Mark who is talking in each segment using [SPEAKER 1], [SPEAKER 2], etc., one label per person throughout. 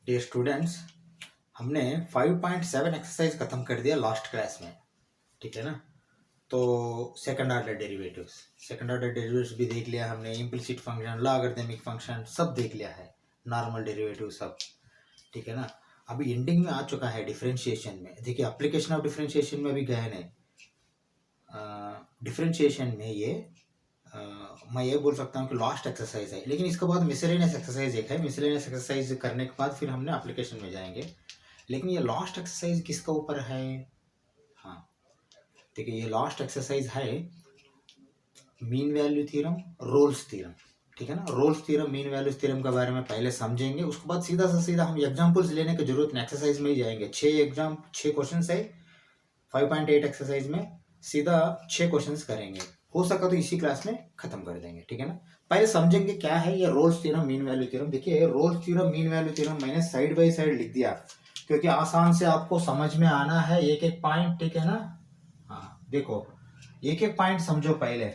[SPEAKER 1] Dear students, हमने 5.7 exercise खत्म कर दिया लास्ट क्लास में। ठीक है ना। तो सेकंड ऑर्डर डेरिवेटिव्स भी देख लिया हमने, इम्प्लिसिट फंक्शन, लॉगरिथमिक फंक्शन सब देख लिया है, नॉर्मल डेरिवेटिव सब। ठीक है ना। अभी एंडिंग में आ चुका है डिफरेंशिएशन में। देखिए एप्लीकेशन ऑफ डिफरेंशिएशन में भी गए नहीं। डिफरेंशिएशन में ये मैं ये बोल सकता हूँ कि लास्ट एक्सरसाइज है, लेकिन इसके बाद मिसलेनियस एक्सरसाइज एक है। मिसलेनियस एक्सरसाइज करने के बाद फिर हमने एप्लीकेशन में जाएंगे, लेकिन ये लास्ट एक्सरसाइज किसका ऊपर है? हाँ देखिए, ये लास्ट एक्सरसाइज है mean value theorem, Rolle's theorem. ठीक है ना। Roles theorem, mean value theorem के बारे में पहले समझेंगे, उसके बाद सीधा से सीधा हम एग्जांपल्स लेने की जरूरत नहीं, एक्सरसाइज में ही जाएंगे। 6 क्वेश्चन है 5.8 एक्सरसाइज में, सीधा 6 क्वेश्चंस करेंगे। हो सका तो इसी क्लास में खत्म कर देंगे। ठीक है ना। पहले समझेंगे क्या है ये Rolle's theorem, mean value theorem. देखिए Rolle's theorem, mean value theorem मैंने साइड बाय साइड लिख दिया, क्योंकि आसान से आपको समझ में आना है एक एक पॉइंट। ठीक है ना। हाँ देखो, एक एक पॉइंट समझो पहले।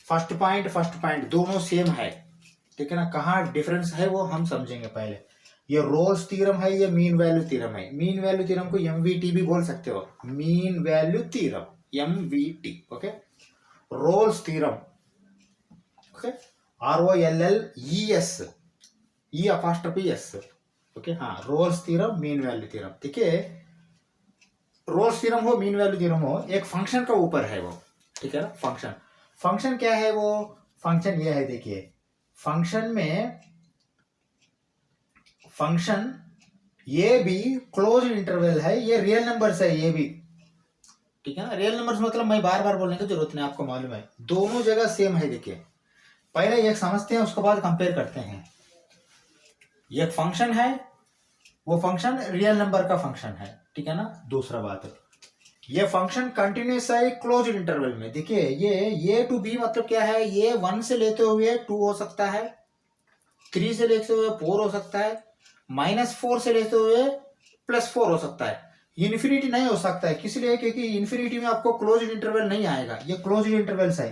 [SPEAKER 1] फर्स्ट पॉइंट दोनों सेम है। ठीक है ना। कहाँ डिफरेंस है वो हम समझेंगे पहले। ये रोल्स थ्योरम है, ये मीन वैल्यू थ्योरम है। मीन वैल्यू थ्योरम को एमवीटी भी बोल सकते हो, mean value theorem, MVT. Okay. Rolle's theorem, okay, ROLLES, E apostrophe S. Okay. हाँ, Rolle's theorem, mean value theorem. ठीक है। रोल्स थ्योरम हो, मीन वैल्यू थ्योरम हो, एक फंक्शन का ऊपर है वो। ठीक है ना। फंक्शन क्या है वो? फंक्शन ये है, देखिए फंक्शन में, फंक्शन ये भी क्लोज इंटरवल है, ये रियल नंबर्स है ये भी। ठीक है ना। रियल नंबर्स मतलब मैं बार बार बोलने की जरूरत नहीं, आपको मालूम है दोनों जगह सेम है। देखिए पहले एक समझते हैं, उसके बाद कंपेयर करते हैं। ये फंक्शन है, वो फंक्शन रियल नंबर का फंक्शन है। ठीक है ना। दूसरा बात, ये फंक्शन कंटिन्यूस है क्लोज इंटरवल में। देखिए ये टू बी मतलब क्या है? ये 1 से लेते हुए 2 हो सकता है, 3 से लेते हुए 4 हो सकता है, -4 से लेते हुए +4 हो सकता है। इन्फिनिटी नहीं हो सकता है, किस लिए? क्योंकि इन्फिनिटी में आपको क्लोज इंटरवल नहीं आएगा, ये क्लोज इंटरवल्स है।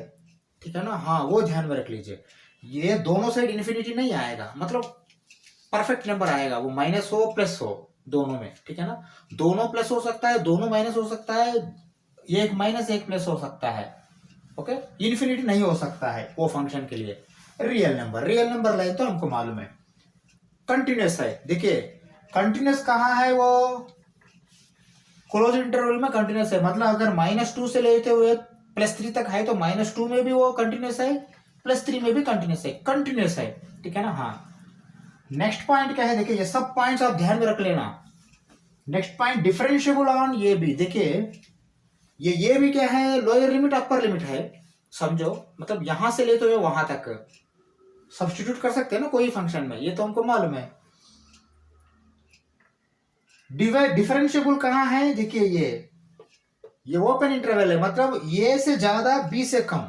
[SPEAKER 1] ठीक है ना। हाँ वो ध्यान में रख लीजिए, ये दोनों साइड इन्फिनिटी नहीं आएगा, मतलब परफेक्ट नंबर आएगा, वो माइनस हो प्लस हो दोनों में। ठीक है ना। दोनों प्लस हो सकता है, दोनों माइनस हो सकता है, एक माइनस एक प्लस हो सकता है। ओके। इन्फिनिटी नहीं हो सकता है वो फंक्शन के लिए। रियल नंबर लाइन तो हमको मालूम है कंटिन्यूस है। देखिए कंटिन्यूस कहाँ है? वो क्लोज इंटरवल में कंटिन्यूस है। मतलब अगर -2 से लेते हुए +3 तक है तो -2 में भी वो कंटिन्यूस है, +3 में भी कंटिन्यूस है। ठीक है ना। हाँ नेक्स्ट पॉइंट क्या है? देखिए ये सब पॉइंट्स आप ध्यान में रख लेना। नेक्स्ट पॉइंट डिफरेंशिएबल ऑन ये भी। देखिए ये भी क्या है? लोअर लिमिट अपर लिमिट है, समझो। मतलब यहां से लेते हुए वहां तक सब्स्टिट्यूट कर सकते हैं ना कोई फंक्शन में, ये तो हमको मालूम है। डिफरेंशिएबल कहाँ है? देखिए ये ओपन इंटरवल है, मतलब ए से ज्यादा बी से कम,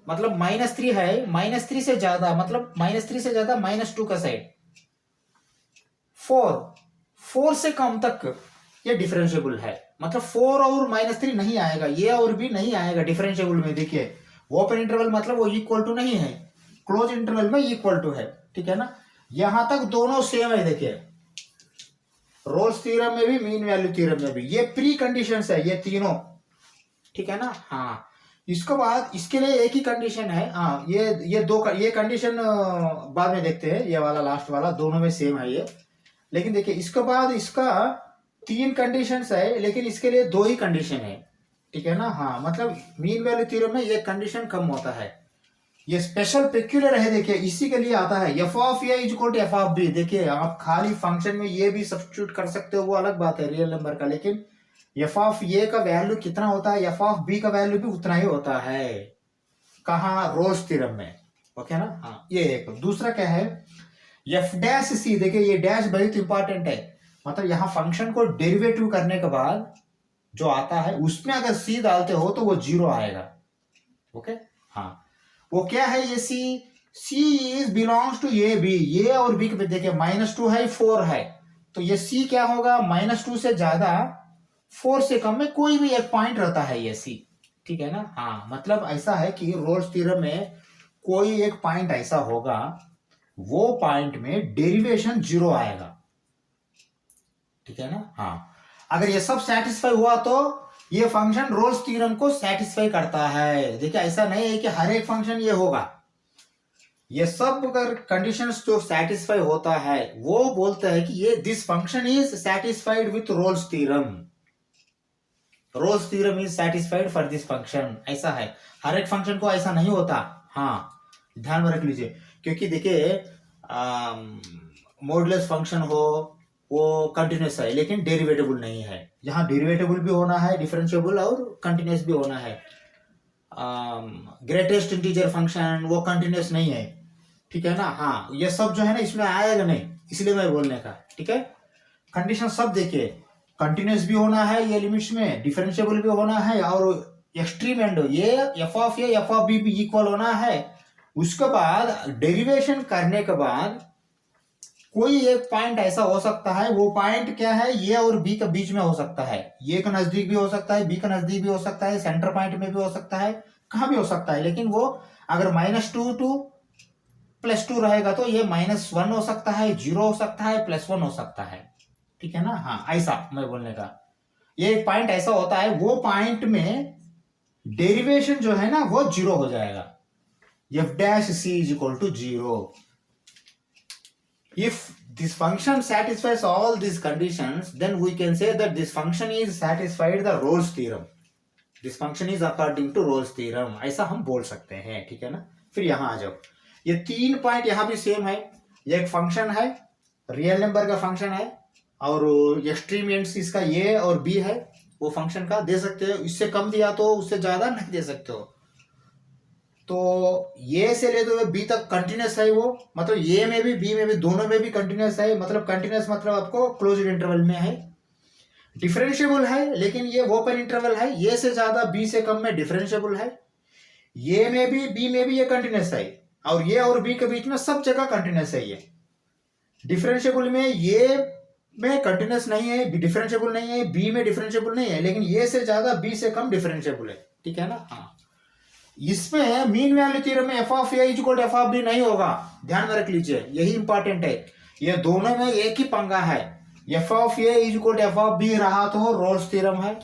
[SPEAKER 1] मतलब -3 है, -3 से ज्यादा, मतलब -3 से ज्यादा -2 का साइड, 4 से कम तक ये डिफरेंशिएबल है। मतलब 4 और -3 नहीं आएगा, ये और भी नहीं आएगा डिफरेंशिएबल में। देखिए ओपन इंटरवल मतलब वो इक्वल टू नहीं है, क्लोज इंटरवल में इक्वल टू है। ठीक है ना। यहां तक दोनों सेम है। देखिए रोल्स थ्योरम में भी, मीन वैल्यू थ्योरम में भी, ये प्री कंडीशंस है ये तीनों। ठीक है ना। हाँ इसके बाद इसके लिए एक ही कंडीशन है। हाँ ये कंडीशन बाद में देखते हैं, ये वाला लास्ट वाला दोनों में सेम है ये। लेकिन देखिए इसके बाद इसका 3 कंडीशंस है, लेकिन इसके लिए 2 ही कंडीशन है। ठीक है ना। हाँ मतलब मीन वैल्यू थ्योरम में एक कंडीशन कम होता है, ये स्पेशल पेक्यूलर है। देखिए इसी के लिए आता है f(a) = f(b). देखिए आप खाली फंक्शन में ये भी सब्स्टिट्यूट कर सकते हो, वो अलग बात है रियल नंबर का, लेकिन f(a) का वैल्यू कितना होता है? f(b) का वैल्यू भी उतना ही होता है। कहाँ? रोल्स थ्योरम में। ओके ना। हाँ ये एक। दूसरा क्या है? f'(c). देखिए ये डैश बहुत इंपॉर्टेंट है, मतलब यहाँ फंक्शन को डेरिवेटिव करने के बाद जो आता है उसमें अगर c डालते हो तो वो 0 आएगा। ओके। हाँ वो क्या है? ये C is belongs to A B. A और बी के देखिए -2 है, 4 है, तो ये C क्या होगा? -2 से ज्यादा, 4 से कम में कोई भी एक पॉइंट रहता है ये C। ठीक है ना। हाँ मतलब ऐसा है कि रोल्स थ्योरम में कोई एक पॉइंट ऐसा होगा, वो पॉइंट में डेरिवेशन 0 आएगा। ठीक है ना। हाँ, अगर ये सब सेटिस्फाई हुआ तो ये फंक्शन रोल्स थ्योरम को सेटिस्फाई करता है। देखिए ऐसा नहीं है कि हर एक फंक्शन ये होगा, ये सब अगर कंडीशंस जो सेटिस्फाई होता है वो बोलते हैं कि ये this function is satisfied with Rolle's theorem, Rolle's theorem is satisfied for this function. ऐसा है, हर एक फंक्शन को ऐसा नहीं होता। हाँ, ध्यान में रख लीजिए, क्योंकि देखिए मॉडुलस फंक्शन हो वो कंटिन्यूस है लेकिन डेरिवेटेबल नहीं है। यहाँ डेरिवेटेबल भी होना है, डिफरेंशिएबल और कंटिन्यूस भी होना है। ग्रेटेस्ट इंटीजर फंक्शन वो कंटिन्यूस नहीं है, ठीक है ना। हाँ, ये सब जो है ना इसमें आएगा नहीं, इसलिए मैं बोलने का, ठीक है। कंडीशन सब देखिए, कंटिन्यूस भी होना है ये लिमिट्स में, डिफरेंशिएबल भी होना है, और एक्सट्रीम एंड ये F of A F of B भी इक्वल होना है। उसके बाद डेरिवेशन करने के बाद कोई एक पॉइंट ऐसा हो सकता है, वो पॉइंट क्या है, ए और बी के बीच में हो सकता है, ए का नजदीक भी हो सकता है, बी का नजदीक भी हो सकता है, सेंटर पॉइंट में भी हो सकता है, कहाँ भी हो सकता है। लेकिन वो अगर -2 to +2 रहेगा तो ये -1 हो सकता है, 0 हो सकता है, +1 हो सकता है, ठीक है ना। हाँ, ऐसा मैं बोलने का, ये एक पॉइंट ऐसा होता है, वो पॉइंट में डेरिवेशन जो है ना वो 0 हो जाएगा, f'(c) = 0। If this function satisfies all these conditions, then we can say that this function is satisfied the Rolle's theorem. This function is according to Rolle's theorem. ऐसा हम बोल सकते हैं, ठीक है ना। फिर यहाँ आ जाओ, ये 3 पॉइंट यहाँ भी सेम है। ये एक फंक्शन है, रियल नंबर का फंक्शन है, और एक्सट्रीम एंड्स इसका ए और बी है, वो फंक्शन का दे सकते हो। इससे कम दिया तो उससे ज्यादा नहीं दे सकते हो। तो ए से ले तो बी तक कंटिन्यूस है वो, मतलब ए में भी बी में भी दोनों में भी कंटिन्यूस है। मतलब कंटिन्यूस मतलब आपको क्लोज्ड इंटरवल में है। डिफरेंशिएबल है लेकिन ये ओपन इंटरवल है, ए से ज्यादा बी से कम में डिफरेंशिएबल है। ए में भी बी में भी ये कंटिन्यूस है, और ए और बी के बीच में सब जगह कंटिन्यूस है। ये डिफरेंशिएबल में ए में कंटिन्यूस नहीं है, डिफरेंशिएबल नहीं है, बी में डिफरेंशिएबल नहीं है, लेकिन ए से ज्यादा बी से कम डिफरेंशिएबल है, ठीक है ना। हाँ, इसमें मीन वैल्यू थ्योरम में F of A equal to F of B नहीं होगा, ध्यान में रख लीजिए, यही इंपॉर्टेंट है। ये दोनों में एक ही पंगा है, F of A equal to F of B रहा तो रोल्स थ्योरम है,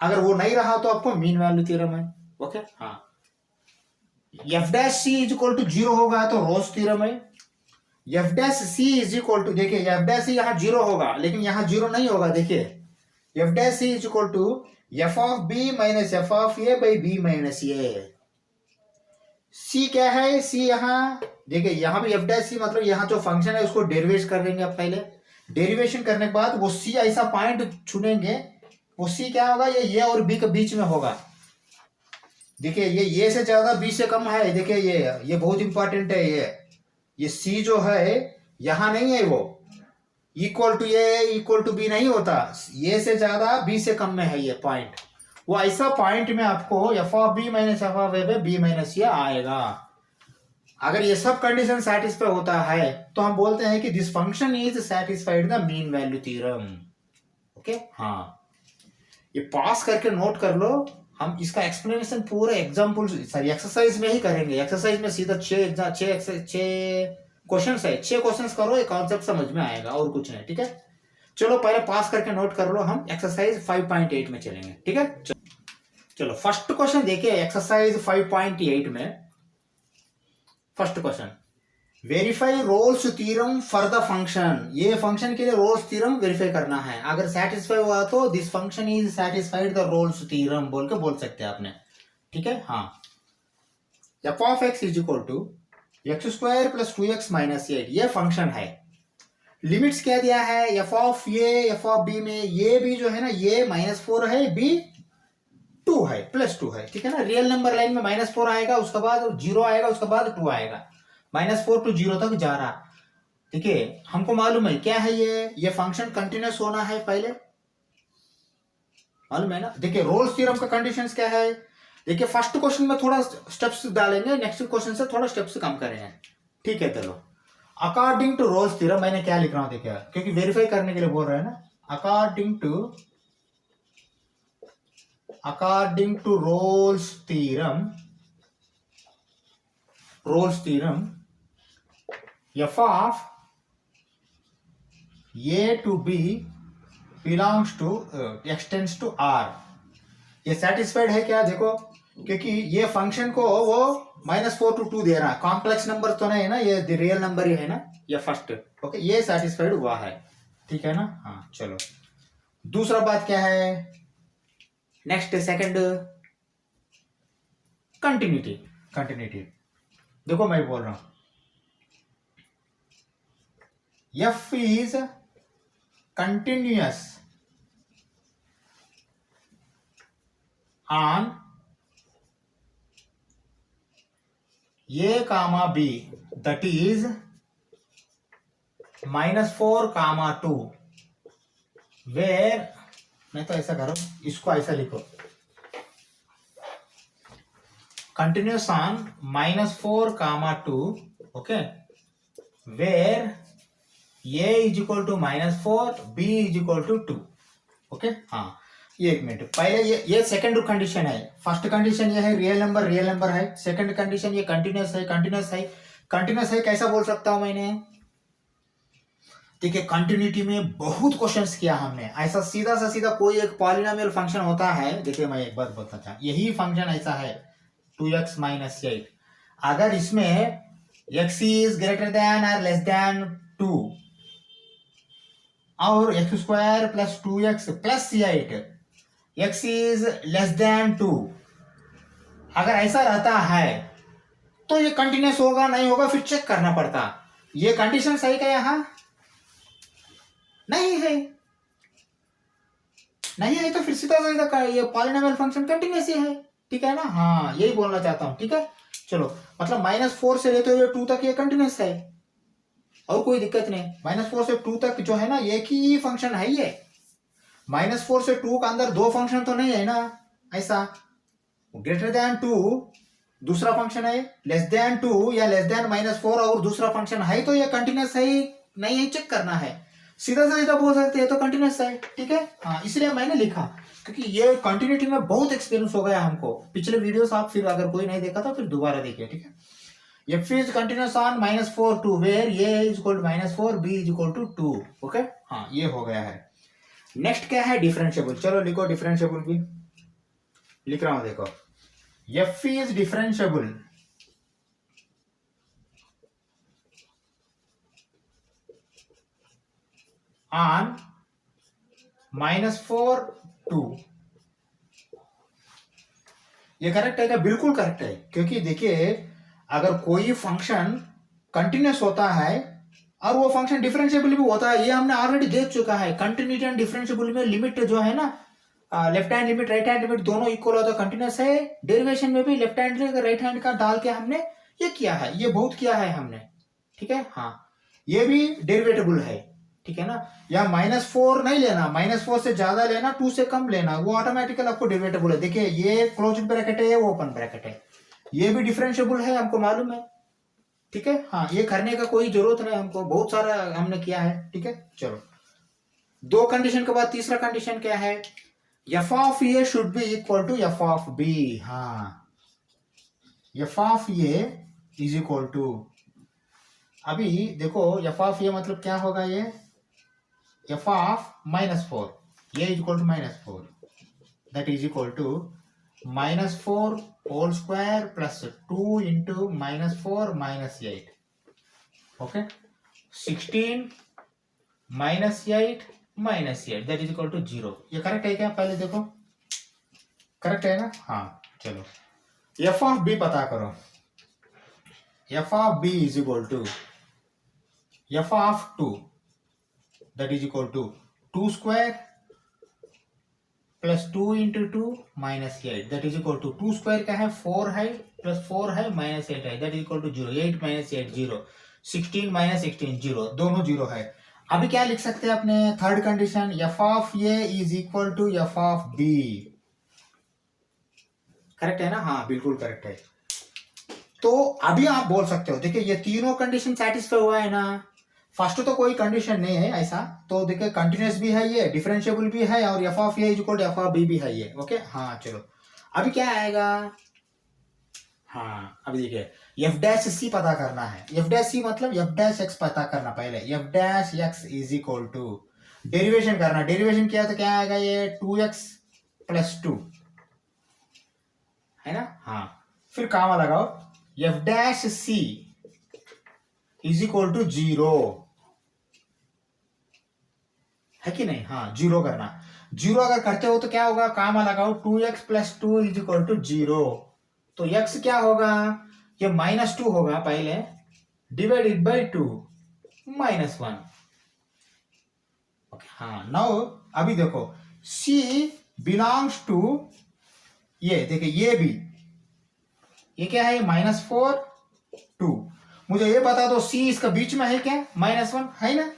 [SPEAKER 1] अगर वो नहीं रहा तो आपको मीन वैल्यू थ्योरम है। ओके, हाँ, f'(c) = 0 होगा तो रोल्स थ्योरम है। f'(c) = देखिए f'(c) यहाँ 0 होगा, लेकिन यहाँ 0 नहीं होगा। देखिए f'(c) = f of b minus f of a by b minus a। c क्या है, c यहाँ देखिए, यहाँ भी f'(c) मतलब यहाँ जो फंक्शन है उसको डेरिवेट कर देंगे आप पहले। डेरिवेशन करने के बाद वो c ऐसा पॉइंट चुनेंगे, वो c क्या होगा, ये a और b के बीच में होगा। देखिए ये a से ज्यादा b से कम है। देखिए ये बहुत इंपॉर्टेंट है। ये c जो है यहाँ नहीं है, वो equal to A equal to B नहीं होता, ए से ज्यादा बी से कम में है ये पॉइंट। वो ऐसा पॉइंट में आपको F of B minus F of A पे बी माइनस ए आएगा। अगर ये सब कंडीशन सेटिस्फाई होता है तो हम बोलते हैं कि this function is satisfied the mean value theorem. Okay, हाँ, ये पास करके नोट कर लो। हम इसका एक्सप्लेनेशन पूरे एग्जाम्पल सॉरी एक्सरसाइज में ही करेंगे। एक्सरसाइज में सीधा 6 क्वेश्चन है, 6 क्वेश्चन करो, ये कॉन्सेप्ट समझ में आएगा और कुछ नहीं, ठीक है। चलो पहले पास करके नोट कर लो, हम एक्सरसाइज 5.8 में चलेंगे, ठीक है। चलो फर्स्ट क्वेश्चन देखिए, एक्सरसाइज 5.8 में first question, verify Rolle's theorem for the function. ये फंक्शन के लिए रोल्स थ्योरम वेरीफाई करना है, अगर सेटिस्फाई हुआ तो this function is satisfied the Rolle's theorem बोल के बोल सकते हैं आपने, ठीक है। हाँ, f of x = x² + 2x - 8 ये फंक्शन है। लिमिट्स क्या दिया है, F of A F of B में ये भी जो है ना, ये -4 है, बी 2 है, +2 है, ठीक है ना। रियल नंबर लाइन में -4 आएगा, उसके बाद 0 आएगा, उसके बाद 2 आएगा, -4 to 0 तक जा रहा। देखिए हमको मालूम है क्या है, ये फंक्शन कंटिन्यूस होना है, पहले मालूम है ना। देखिए रोल्स थ्योरम का कंडीशंस क्या है, देखिए फर्स्ट क्वेश्चन में थोड़ा स्टेप्स डालेंगे, नेक्स्ट क्वेश्चन से थोड़ा स्टेप्स कम करेंगे, ठीक है। चलो, अकॉर्डिंग टू रोल्स थ्योरम मैंने क्या लिख रहा हूं, देखिए क्योंकि वेरीफाई करने के लिए बोल रहे हैं ना। According to Rolle's theorem F of A to B belongs to extends to R, ये सेटिस्फाइड है क्या? देखो, क्योंकि ये फंक्शन को वो -4 to 2 दे रहा है, कॉम्प्लेक्स नंबर तो नहीं है ना, ये रियल नंबर ही है ना, ये फर्स्ट। ओके, ये सेटिस्फाइड हुआ है, ठीक है ना। हाँ चलो, दूसरा बात क्या है, नेक्स्ट सेकंड, कंटिन्यूटी। कंटिन्यूटी देखो, मैं बोल रहा हूं F is continuous on A comma B that is -4, 2 where, मैं तो ऐसा करो, इसको ऐसा लिखो, continuous on -4, 2, okay, where a is equal to -4, b is equal to 2, okay. हाँ, ये एक मिनट, पहले ये सेकंड कंडीशन है, फर्स्ट कंडीशन ये है रियल नंबर है, सेकंड कंडीशन ये कंटिन्यूस है। कंटिन्यूस है कैसा बोल सकता हूं मैंने? देखिए, कंटिन्यूटी में बहुत क्वेश्चंस किया हमने, ऐसा सीधा सा सीधा कोई एक पॉलिनोमियल फंक्शन होता है। देखिए, मैं एक बात बताता चाहता, यही फंक्शन ऐसा है 2x - 8, अगर इसमें x इज ग्रेटर देन और लेस देन 2 और x² + 2x + 8 x is less than 2, अगर ऐसा रहता है तो ये कंटिन्यूस होगा नहीं होगा फिर चेक करना पड़ता। ये कंडीशन सही क्या यहां? नहीं है, नहीं है तो फिर सीधा सीधा ये पॉलिनोमियल फंक्शन कंटिन्यूस ही है, ठीक है ना। हाँ, यही बोलना चाहता हूं, ठीक है। चलो, मतलब -4 से लेते हुए 2 तक ये कंटिन्यूस है और कोई दिक्कत नहीं। -4 से 2 तक जो है ना, एक ही फंक्शन है ये। -4 से 2 का अंदर दो फंक्शन तो नहीं है ना, ऐसा ग्रेटर देन 2 दूसरा फंक्शन है, लेस देन 2 या लेस देन -4 और दूसरा फंक्शन है, तो ये कंटिन्यूस है नहीं है चेक करना है। सीधा सीधा बोल सकते हैं तो कंटिन्यूस है, ठीक है। हाँ, इसलिए मैंने लिखा, क्योंकि ये कंटिन्यूटी में बहुत एक्सपीरियंस हो गया हमको। पिछले वीडियोस आप फिर अगर कोई नहीं देखा तो फिर दोबारा देखिए, ठीक है। F is continuous on -4 2 where A is equal to -4, B is equal to 2, okay. हाँ, ये हो गया है। नेक्स्ट क्या है? डिफरेंशिएबल। चलो लिखो, डिफरेंशिएबल भी लिख रहा हूं, देखो, एफ इज डिफरेंशिएबल ऑन -4 2, ये करेक्ट है क्या? बिल्कुल करेक्ट है, क्योंकि देखिए, अगर कोई फंक्शन कंटिन्यूस होता है और वो फंक्शन डिफरेंशिएबल भी होता है, ये हमने ऑलरेडी देख चुका है। कंटिन्यूटी एंड डिफरेंशिएबल में लिमिट जो है ना, left hand limit right hand limit दोनों इक्वल होता है, कंटिन्यूस है। डेरिवेशन में भी लेफ्ट हैंड राइट हैंड का डाल के हमने ये किया है, ये बहुत किया है हमने, ठीक है। हाँ, ये भी डेरिवेटेबल है, ठीक है ना। या -4 नहीं लेना, -4 से ज्यादा लेना, 2 से कम लेना, वो ऑटोमेटिकल आपको डेरिवेटेबल है। देखिए, ये क्लोज ब्रैकेट है, ये ओपन ब्रैकेट है, ये भी डिफरेंशिएबल है, हमको मालूम है, ठीक है। हाँ, ये करने का कोई जरूरत नहीं हमको, बहुत सारा हमने किया है, ठीक है। चलो, दो कंडीशन के बाद तीसरा कंडीशन क्या है? F of A should be equal to F of B. हाँ, F of A is equal to, अभी देखो, एफ ऑफ ए मतलब क्या होगा? ये F of -4, A is equal to -4, that is equal to -4 whole square plus 2 into -4 -8, okay. 16 -8 -8 that is equal to 0। ये correct है क्या? पहले देखो, करेक्ट है ना। हाँ चलो, एफ ऑफ बी पता करो। F of B is equal to F of 2 that is equal to 2 square plus 2 into 2 -8 that is equal to 2 square क्या है? 4 है, प्लस 4 है, -8 है, दैट इज इक्वल टू 0। 8 - 8 0, 16 - 16 0, दोनों 0 है। अभी क्या लिख सकते हैं अपने third condition? F of A is equal to F of B, correct है ना। हाँ, बिल्कुल करेक्ट है। तो अभी आप बोल सकते हो, देखिए, ये तीनों कंडीशन सेटिस्फाई हुआ है ना। फर्स्ट तो कोई कंडीशन नहीं है ऐसा, तो देखिए, कंटिन्यूस भी है ये, डिफरेंशिएबल भी है, और F of A is equal to F of B भी है ये, ओके। हाँ चलो, अभी क्या आएगा? हाँ, अभी देखिए, एफ डैश सी पता करना है। एफ डैश सी मतलब एफ डैश एक्स पता करना पहले। F dash x is equal to derivation करना। डेरिवेशन किया तो क्या आएगा, ये 2x प्लस 2 है ना। हाँ, फिर कामा लगाओ। F dash C is equal to 0 है कि नहीं। हाँ, 0 करना। 0 अगर करते हो तो क्या होगा, कामा लगाओ 2x plus 2 is equal to 0। तो x क्या होगा, ये -2 होगा पहले, डिवाइडेड बाई 2 -1। ओके, हाँ। नाउ अभी देखो c बिलोंग्स टू, ये देखिए ये भी, ये क्या है, -4 2। मुझे ये बता दो c इसका बीच में है क्या, -1 है ना।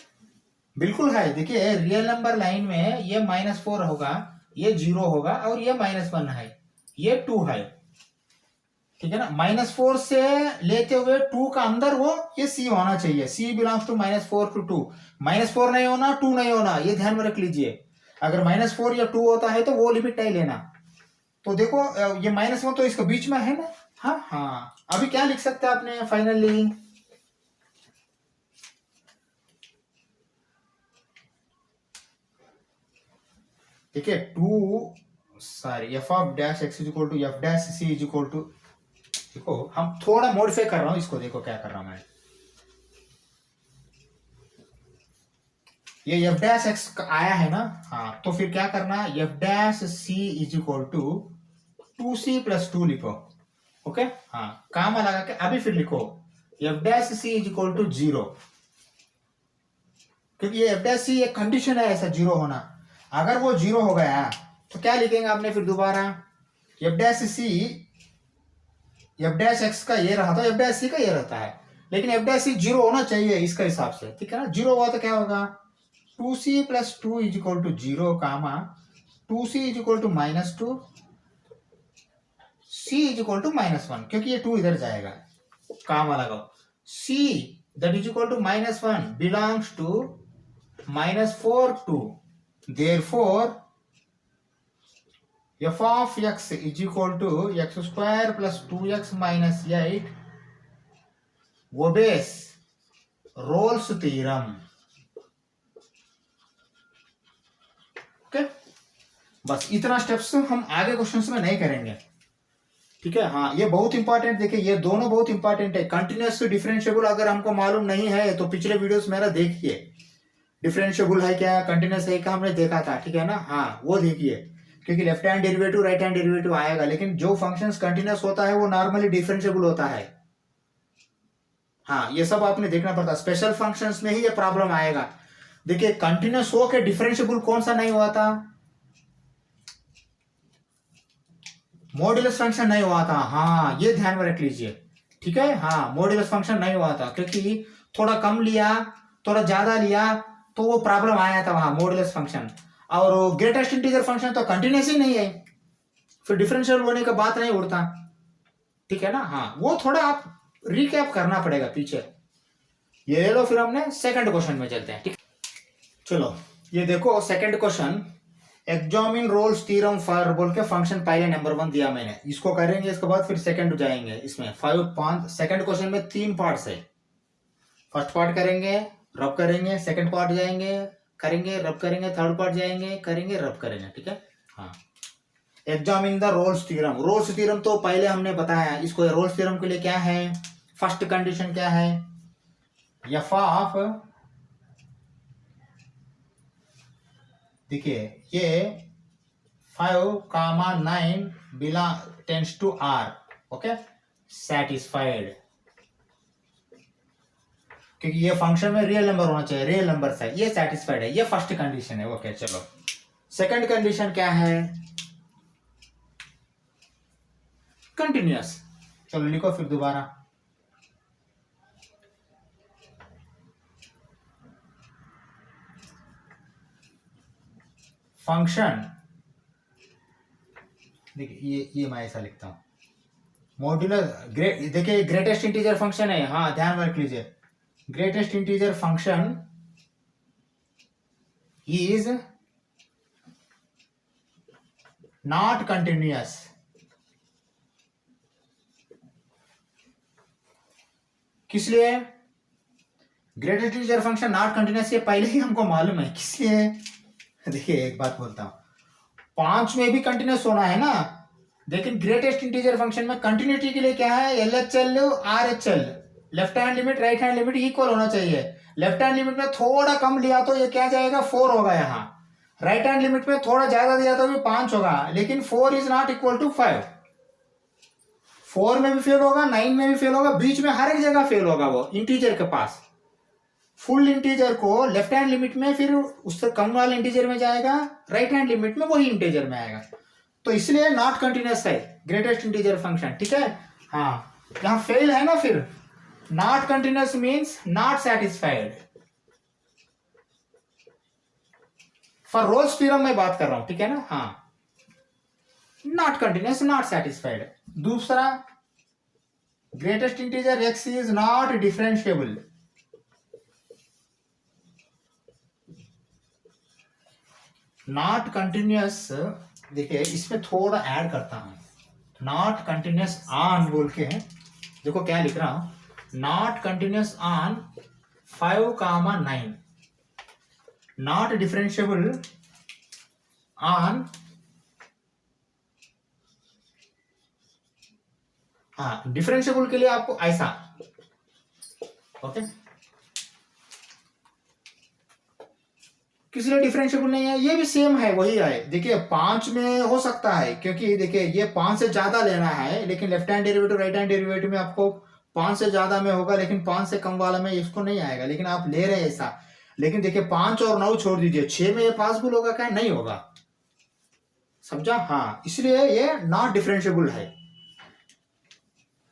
[SPEAKER 1] बिल्कुल है। देखिए रियल नंबर लाइन में ये -4 होगा, ये 0 होगा, और ये -1 है, ये 2 है। ठीक है ना। -4 से लेते हुए 2 का अंदर वो ये c होना चाहिए। c belongs to -4 to 2। -4 नहीं होना, 2 नहीं होना, ये ध्यान में रख लीजिए। अगर -4 या 2 होता है तो वो लिमिट नहीं लेना। तो देखो ये -1 तो इसके बीच में है ना। हाँ हाँ, अभी क्या लिख सकते हैं आपने फाइनली, देखिए 2 sorry F of dash x is equal to F dash C is equal to, देखो हम थोड़ा मॉडिफाई कर रहा हूं इसको, देखो क्या कर रहा हूं मैं। ये एफ डैश एक्स आया है ना। हाँ, तो फिर क्या करना, F dash C is equal to 2c plus 2 लिखो। ओके, हाँ, कामा लगा के अभी फिर लिखो F dash C is equal to 0, क्योंकि ये एफ डैश सी एक कंडीशन है ऐसा 0 होना। अगर वो 0 हो गया तो क्या लिखेंगे आपने फिर दोबारा, एफ डैश सी, एफ डैश एक्स का ये रहा तो एफ डैश सी का ये रहता है, लेकिन एफ डैश सी 0 होना चाहिए इसका हिसाब से। ठीक है ना। 0 हुआ तो क्या होगा, 2c plus 2 is equal to 0 comma 2c is equal to -2, c is equal to -1, क्योंकि ये 2 इधर जाएगा, कामा लगाओ। c that is equal to -1 belongs to -4 2, therefore f of x is equal to x square plus 2x minus 8 obeys Rolle's theorem। Okay, बस इतना steps हम आगे questions में नहीं करेंगे। ठीक है। हाँ, ये बहुत इंपॉर्टेंट, देखिए ये दोनों बहुत इंपॉर्टेंट है। कंटिन्यूअस डिफरेंशिएबल अगर हमको मालूम नहीं है तो पिछले वीडियोस मेरा देखिए, डिफरेंशिएबल है क्या, कंटिन्यूअस है क्या, हमने देखा था। ठीक है ना। हाँ, वो देखिए, क्योंकि left hand derivative right hand derivative आएगा, लेकिन जो फंक्शंस कंटिन्यूअस होता है वो नॉर्मली डिफरेंशिएबल होता है। हाँ, ये सब आपने देखना पड़ता है, स्पेशल फंक्शंस में ही ये प्रॉब्लम आएगा। देखिए कंटिन्यूअस हो के डिफरेंशिएबल कौन सा नहीं हुआ था, मॉड्यूलस फंक्शन नहीं हुआ था। हाँ, ये ध्यान में रख लीजिए। ठीक है। हाँ, मॉड्यूलस फंक्शन नहीं हुआ था, क्योंकि थोड़ा कम लिया, थोड़ा ज्यादा लिया, तो वो प्रॉब्लम आया था वहां, मॉड्यूलस फंक्शन। और ग्रेटेस्ट इंटीजर फंक्शन तो कंटिन्यूस ही नहीं है, फिर डिफरेंशियल होने का बात नहीं उड़ता। ठीक है ना। हाँ, वो थोड़ा आप रिकैप करना पड़ेगा पीछे। ये ले लो, फिर हमने सेकंड क्वेश्चन में चलते हैं। ठीक, चलो ये देखो second question, examine Rolle's theorem for बोल के फंक्शन पहले नंबर 1 दिया मैंने, इसको करेंगे, इसके बाद फिर सेकंड जाएंगे। इसमें 5 सेकंड क्वेश्चन में 3 पार्ट्स है। फर्स्ट पार्ट करेंगे, रब करेंगे, सेकंड पार्ट जाएंगे, करेंगे, रब करेंगे, थर्ड पार्ट जाएंगे, करेंगे, रब करेंगे। ठीक है। हाँ, examine the Rolle's theorem. Rolle's theorem तो पहले हमने बताया, इसको रोल्स थ्योरम के लिए क्या है, फर्स्ट कंडीशन क्या है, एफ ऑफ, देखिए ये 5, 9 tends to R, okay, satisfied, क्योंकि ये फंक्शन में रियल नंबर होना चाहिए, रियल नंबर है, ये सेटिस्फाइड है, ये फर्स्ट कंडीशन है। ओके, चलो सेकंड कंडीशन क्या है, कंटिन्यूअस। चलो लिखो फिर दोबारा, फंक्शन, देखिए ये मैं ऐसा लिखता हूं, मॉड्यूलर देखिए ग्रेटेस्ट इंटीजर फंक्शन है। हाँ, ध्यान में रख लीजिए, greatest integer function is not continuous, किस लिए? Greatest integer function not continuous, ये पहले ही हमको मालूम है। किस लिए? देखिए एक बात बोलता हूं, 5 में भी कंटिन्यूस होना है ना, लेकिन ग्रेटेस्ट इंटीजर फंक्शन में कंटिन्यूटी के लिए क्या है? LHL RHL, left hand limit right hand limit equal होना चाहिए। लेफ्ट हैंड लिमिट में थोड़ा कम लिया तो ये क्या जाएगा? 4 होगा यहाँ। राइट हैंड लिमिट में थोड़ा ज्यादा दिया तो भी 5 होगा, लेकिन 4 इज नॉट इक्वल टू 5। 4 में भी फेल होगा, 9 में भी फेल होगा, बीच में हर एक जगह फेल होगा वो इंटीजर के पास। फुल इंटीजर को लेफ्ट हैंड लिमिट में, फिर उससे कम वाले इंटीजर में जाएगा, राइट हैंड लिमिट में वही इंटीजर में आएगा। तो इसलिए नॉट कंटिन्यूस है ग्रेटेस्ट इंटीजर फंक्शन, ठीक है। हाँ, यहां फेल है ना, फिर not continuous means not satisfied. For roles theorem में बात कर रहा हूं, ठीक है ना। हाँ, नॉट कंटिन्यूस, नॉट सेटिस्फाइड। दूसरा, greatest integer x is not differentiable. Not continuous, देखिए इसमें थोड़ा ऐड करता हूं, नॉट कंटिन्यूस ऑन बोल के है, देखो क्या लिख रहा हूं, not continuous on 5,9, not differentiable on, हाँ डिफरेंशिएबल के लिए आपको ऐसा, ओके। किस लिए डिफरेंशिएबल नहीं है? ये भी सेम है, वही है। देखिए 5 में हो सकता है, क्योंकि देखिए ये 5 से ज्यादा लेना है, लेकिन left hand derivative right hand derivative में आपको 5 से ज्यादा में होगा, लेकिन 5 से कम वाला में इसको नहीं आएगा, लेकिन आप ले रहे हैं ऐसा। लेकिन देखिए 5 और 9 छोड़ दीजिए, 6 में ये पॉसिबल होगा क्या? नहीं होगा, समझा। हाँ, इसलिए ये नॉट डिफरेंशिएबल है।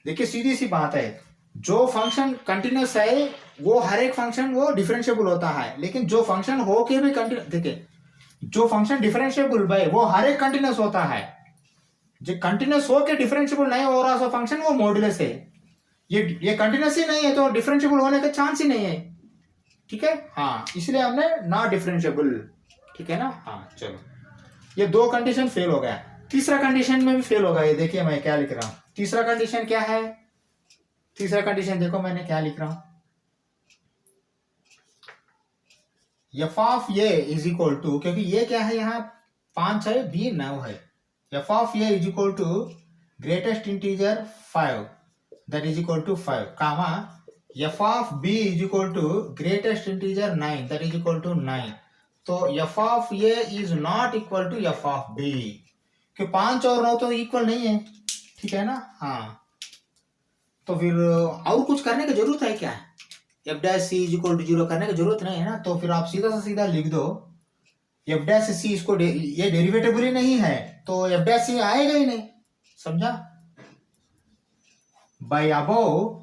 [SPEAKER 1] देखिए सीधी सी बात है, जो फंक्शन कंटिन्यूस है वो हर एक फंक्शन वो डिफरेंशिएबल होता है, लेकिन जो फंक्शन हो के भी कंटिन्यूस, देखिए जो फंक्शन डिफरेंशिएबल भाई वो हर एक कंटिन्यूस होता है। जो कंटिन्यूस हो के डिफरेंशिएबल नहीं हो रहा सो फंक्शन, वो मॉडुलस है। ये कंटिन्यूस ही नहीं है तो डिफरेंशिएबल होने का चांस ही नहीं है, ठीक है। हाँ, इसलिए हमने नॉट डिफरेंशिएबल, ठीक है ना। हाँ चलो, ये 2 कंडीशन फेल हो गया, तीसरा कंडीशन में भी फेल होगा। ये देखिए मैं क्या लिख रहा हूं, तीसरा कंडीशन क्या है? तीसरा कंडीशन देखो मैंने क्या लिख रहा हूं, F of A is equal to, क्योंकि ये क्या है यहाँ 5 है, बी 9 है, F of A is equal to greatest integer 5 that is equal to 5 comma F of B is equal to greatest integer 9 that is equal to 9। तो F of A is not equal to F of B, कि 5 और 9 तो equal नहीं है, ठीक है ना। हाँ, तो फिर और कुछ करने की जरूरत है क्या? F dash C is equal to 0 करने की जरूरत नहीं है ना, तो फिर आप सीधा से सीधा लिख दो एफ डैश सी, इसको ये डेरिवेटिव ही नहीं है तो एफ डैश सी आएगा ही नहीं, समझा। By above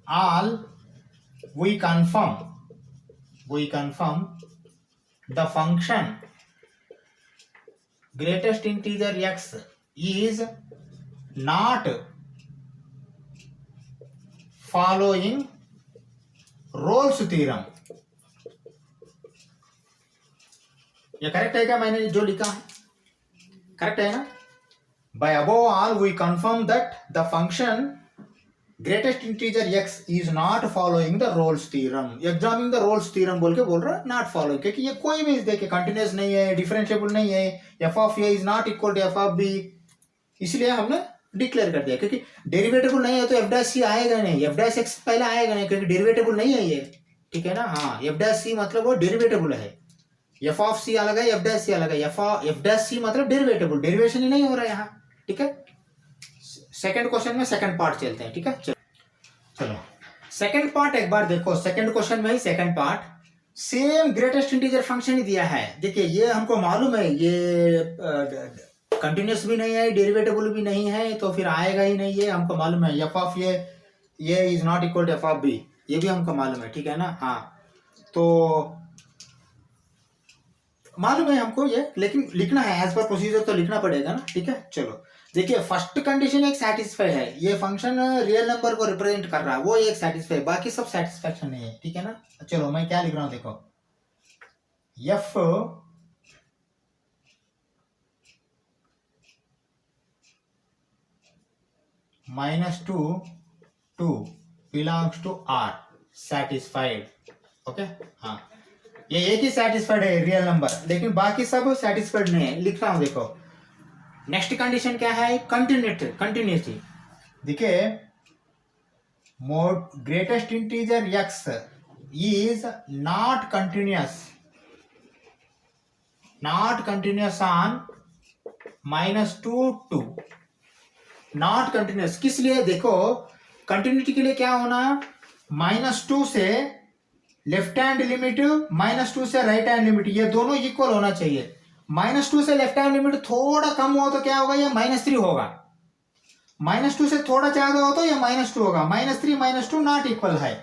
[SPEAKER 1] all we confirm the function greatest integer x is not following Rolle's theorem. ये करेक्ट है क्या? मैंने जो लिखा है करेक्ट है ना। By above all we confirm that the function greatest integer x is not following the Rolle's theorem. Examining the Rolle's theorem बोल के बोल रहा है नॉट फॉलोइंग, क्योंकि ये कोई भी देखिए कंटिन्यूस नहीं है, डिफरेंशिएबल नहीं है, F of A is not equal to F of B, इसलिए हमने डिक्लेयर कर दिया। क्योंकि डेरिवेटिबल नहीं है तो एफ डैश सी आएगा नहीं, एफ डैश एक्स पहले आएगा नहीं, क्योंकि डेरिवेटिबल नहीं है ये, ठीक है ना। हाँ, एफ डैश सी मतलब वो डेरिवेटिबल है, एफ ऑफ सी अलग है, एफ डैश सी अलग है। एफ डैश सी मतलब डेरिवेटिबल, डेरिवेशन ही नहीं हो रहा है यहाँ, ठीक है। सेकंड क्वेश्चन में सेकंड पार्ट चलते हैं, ठीक है। चलो सेकंड पार्ट एक बार देखो, सेकंड क्वेश्चन में ही second part same greatest integer function ही दिया है। देखिए ये हमको मालूम है ये कंटिन्यूस भी नहीं है, डेरिवेटिबल भी नहीं है, तो फिर आएगा ही नहीं, ये हमको मालूम है। एफ ऑफ ये is not equal to F of B, ये भी हमको मालूम है, ठीक है ना। हाँ, तो मालूम है हमको ये, लेकिन लिखना है एज पर प्रोसीजर तो लिखना पड़ेगा ना, ठीक है। चलो देखिए, फर्स्ट कंडीशन एक सेटिस्फाई है, ये फंक्शन रियल नंबर को रिप्रेजेंट कर रहा है, वो एक सेटिस्फाई, बाकी सब सेटिस्फैक्शन नहीं है, ठीक है ना। चलो मैं क्या लिख रहा हूं देखो, F -2 2 belongs to R satisfied. Okay, हाँ, ये एक ही सेटिस्फाइड है रियल नंबर, लेकिन बाकी सब सेटिस्फाइड नहीं है। लिख रहा हूं, देखो नेक्स्ट कंडीशन क्या है, कंटिन्यूटी। देखिए, mode greatest integer x is not continuous on -2 to not continuous. किस लिए, देखो कंटिन्यूटी के लिए क्या होना, -2 से लेफ्ट हैंड लिमिट, -2 से राइट हैंड लिमिट, ये दोनों इक्वल होना चाहिए। -2 से लेफ्ट हैंड लिमिट थोड़ा कम हो तो क्या होगा, ये -3 होगा। -2 से थोड़ा ज्यादा हो तो ये -2 होगा। -3 -2 नॉट इक्वल है,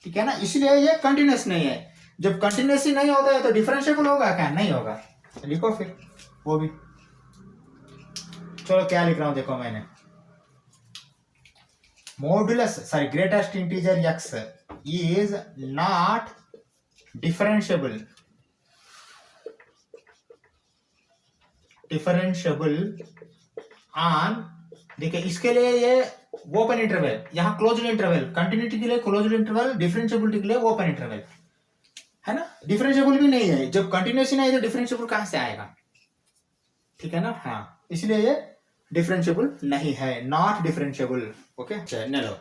[SPEAKER 1] ठीक है ना, इसलिए ये कंटिन्यूस नहीं है। जब कंटिन्यूस ही नहीं होता है तो डिफरेंशिएबल होगा क्या, नहीं होगा। लिखो फिर वो भी, चलो क्या लिख रहा हूं, देखो मैंने modulus greatest integer x is not differentiable on, देखिए इसके लिए ये ओपन इंटरवल, यहाँ क्लोज्ड इंटरवल, कंटिन्यूटी के लिए क्लोज्ड इंटरवल, डिफरेंशिएबिलिटी के लिए ओपन इंटरवल, है ना। डिफरेंशिएबल भी नहीं है, जब कंटिन्यूस ही नहीं है तो डिफरेंशिएबल कहां से आएगा, ठीक है ना। हाँ, इसलिए ये डिफरेंशिएबल नहीं है, नॉट डिफरेंशिएबल। ओके, चलो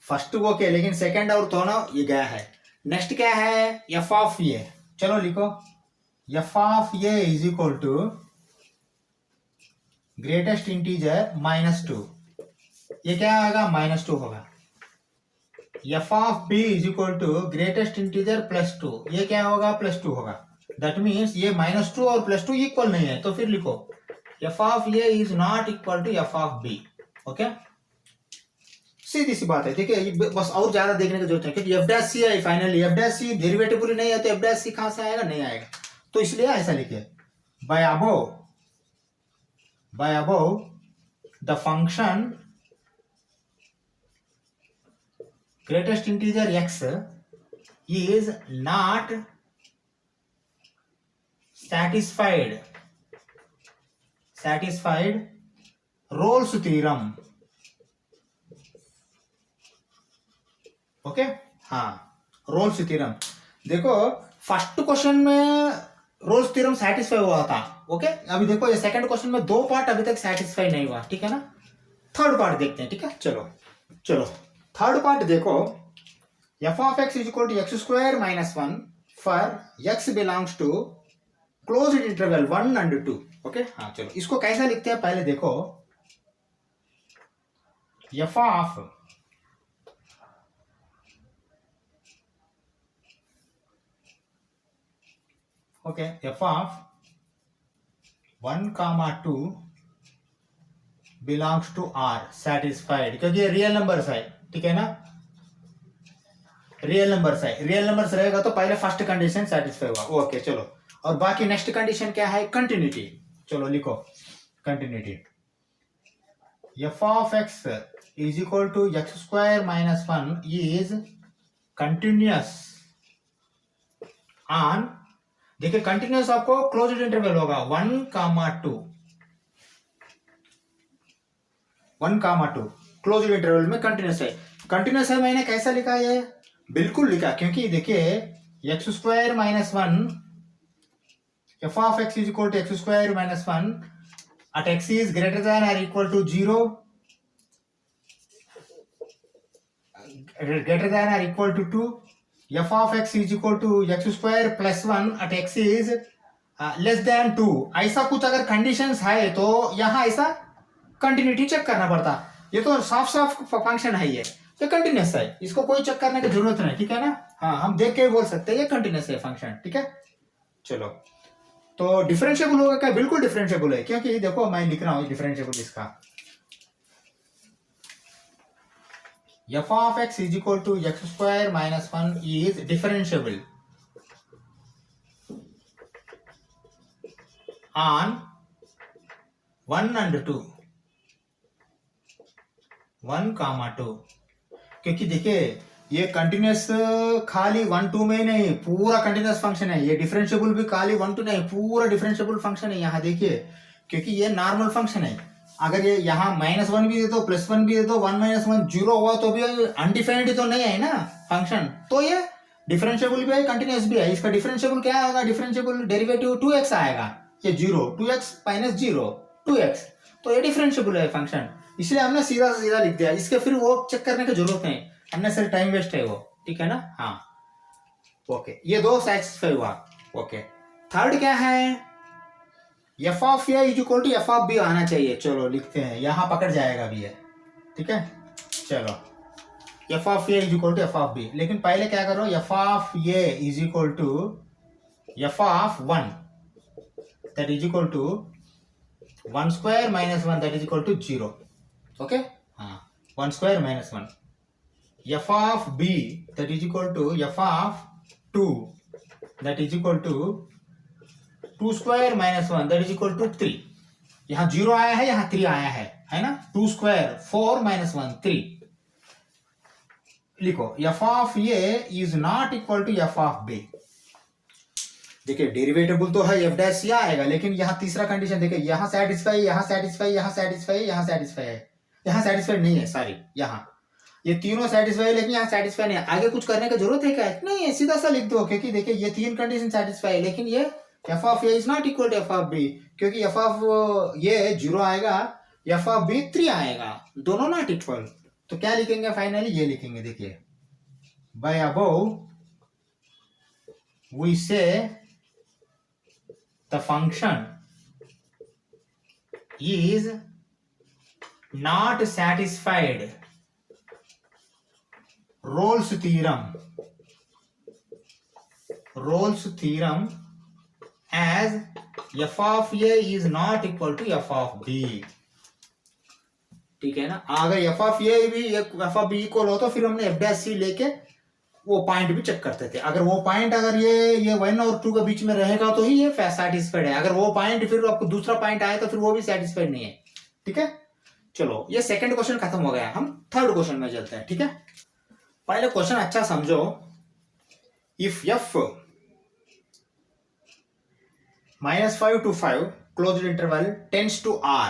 [SPEAKER 1] फर्स्ट ओके, लेकिन सेकंड और दोनों ये गया है। नेक्स्ट क्या है, एफ ऑफ ए, चलो लिखो F of A is equal to greatest integer -2, ये क्या आएगा, -2 होगा। F of B is equal to greatest integer +2, ये क्या होगा, +2 होगा। दैट मीन्स ये -2 और +2 इक्वल नहीं है, तो फिर लिखो F of A is not equal to F of B. Okay, सीधी सी बात है। देखिए बस और ज्यादा देखने की जरूरत है, क्योंकि एफ डैश सी है फाइनली, एफ डैश सी डेरिवेटिव नहीं है तो एफ डैश सी कहां से आएगा, नहीं आएगा। तो इसलिए ऐसा लिखिए, by above the function greatest integer x is not satisfied Rolle's theorem. Okay, हाँ, रोल्स थ्योरम। देखो फर्स्ट क्वेश्चन में रोल्स थ्योरम सेटिस्फाई हुआ था। ओके, अभी देखो ये सेकंड क्वेश्चन में 2 पार्ट अभी तक सेटिस्फाई नहीं हुआ, ठीक है ना। थर्ड पार्ट देखते हैं, ठीक है। चलो थर्ड पार्ट देखो, F of x is equal to x² - 1 for x belongs to closed interval 1 and 2। Okay, हाँ, चलो इसको कैसा लिखते हैं पहले देखो, F of okay, F of 1, 2 belongs to R satisfied, क्योंकि ये रियल नंबर्स है, ठीक है ना। रियल नंबर्स रहेगा तो पहले फर्स्ट कंडीशन सेटिस्फाई हुआ। ओके, चलो, और बाकी नेक्स्ट कंडीशन क्या है, कंटिन्यूटी। चलो लिखो continuity, F of x is equal to x² - 1 is continuous on, देखिए कंटिन्यूअस आपको क्लोज्ड इंटरवल होगा 1, 2, 1, 2 क्लोज्ड इंटरवल में कंटिन्यूअस है। मैंने कैसा लिखा है, बिल्कुल लिखा, क्योंकि देखिए x² - 1, f of x is equal to x² - 1 at x is greater than or equal to 0, greater than or equal to 2, f of x is equal to x² + 1 at x is less than 2। ऐसा कुछ अगर conditions है तो यहाँ ऐसा continuity check करना पड़ता। ये तो साफ फंक्शन है, ये तो कंटिन्यूस है, इसको कोई चेक करने की जरूरत नहीं, ठीक है ना। हाँ, हम देख के बोल सकते हैं ये कंटिन्यूस है फंक्शन, ठीक है। चलो, तो डिफरेंशिएबल होगा क्या, बिल्कुल डिफरेंशिएबल है, क्योंकि देखो मैं लिख रहा हूं डिफरेंशिएबल इसका, f of x is equal to x² - 1 is differentiable on 1 and 2, 1, 2, क्योंकि देखिए ये कंटिन्यूस खाली 1, 2 में नहीं, पूरा कंटिन्यूस फंक्शन है। ये डिफरेंशिएबल भी खाली 1, 2 नहीं, पूरा डिफरेंशिएबल फंक्शन है। यहाँ देखिए, क्योंकि ये नॉर्मल फंक्शन है, अगर ये यहाँ -1 भी दे दो +1 भी दे दो 1 - 1 0 हुआ तो भी अनडिफाइंड तो नहीं है ना फंक्शन, तो ये डिफरेंशिएबल भी है कंटिन्यूस भी है। इसका डिफरेंशिएबल क्या होगा, डिफरेंशिएबल डेरिवेटिव 2x आएगा, ये 0 2x - 0 2x, तो ये डिफरेंशिएबल है फंक्शन, इसलिए हमने सीधा सीधा लिख दिया। इसके फिर वो चेक करने की जरूरत नहीं, हमने सिर्फ टाइम वेस्ट है वो, ठीक है ना। हाँ ओके, ये दो सेटिस्फाई हुआ। ओके, थर्ड क्या है, F of A is equal to F of B आना चाहिए। चलो लिखते हैं, यहां पकड़ जाएगा भी है, ठीक है। चलो F of A is equal to F of B, लेकिन पहले क्या करो, F of A is equal to F of 1 that is equal to 1 square - 1 that is equal to 0। Okay, हाँ 1 square - 1, F of B that is equal to F of 2 that is equal to 2 square - 1 that is equal to 3। यहाँ 0 आया है, यहाँ 3 आया है ना। 2 square 4 - 1 3। लिखो F of A is not equal to F of B. देखिए डेरिवेटिव तो है एफ डैश सी आएगा, लेकिन यहाँ तीसरा कंडीशन देखिए, यहाँ सेटिस्फाई, यहाँ सेटिस्फाई, यहाँ सेटिस्फाई, यहाँ सेटिस्फाई है, यहाँ सेटिस्फाई नहीं है, सॉरी यहाँ ये तीनों सेटिस्फाई है, लेकिन यहाँ सेटिस्फाई नहीं है। आगे कुछ करने की जरूरत है क्या, नहीं है, सीधा सा लिख दो, क्योंकि देखिए ये 3 कंडीशन सेटिस्फाई है, लेकिन ये F of A is not equal to F of B, क्योंकि एफ ऑफ ये 0 आएगा, एफ ऑफ बी 3 आएगा, दोनों नॉट इक्वल। तो क्या लिखेंगे फाइनली, ये लिखेंगे, देखिए बाय अबव वी से the function is not satisfied Rolle's theorem as f of a is not equal to f of b। ठीक है ना। अगर f of a भी f of b इक्वल हो तो फिर हमने f डैश c लेके वो पॉइंट भी चेक करते थे। अगर वो पॉइंट अगर ये 1 और 2 के बीच में रहेगा तो ही ये सेटिस्फाइड है, अगर वो पॉइंट फिर आपको दूसरा पॉइंट आए तो फिर वो भी सेटिस्फाइड नहीं है, ठीक है। चलो ये सेकंड क्वेश्चन खत्म हो गया, हम थर्ड क्वेश्चन में चलते हैं, ठीक है। पहले क्वेश्चन अच्छा समझो, if f -5 to 5 closed interval tends to r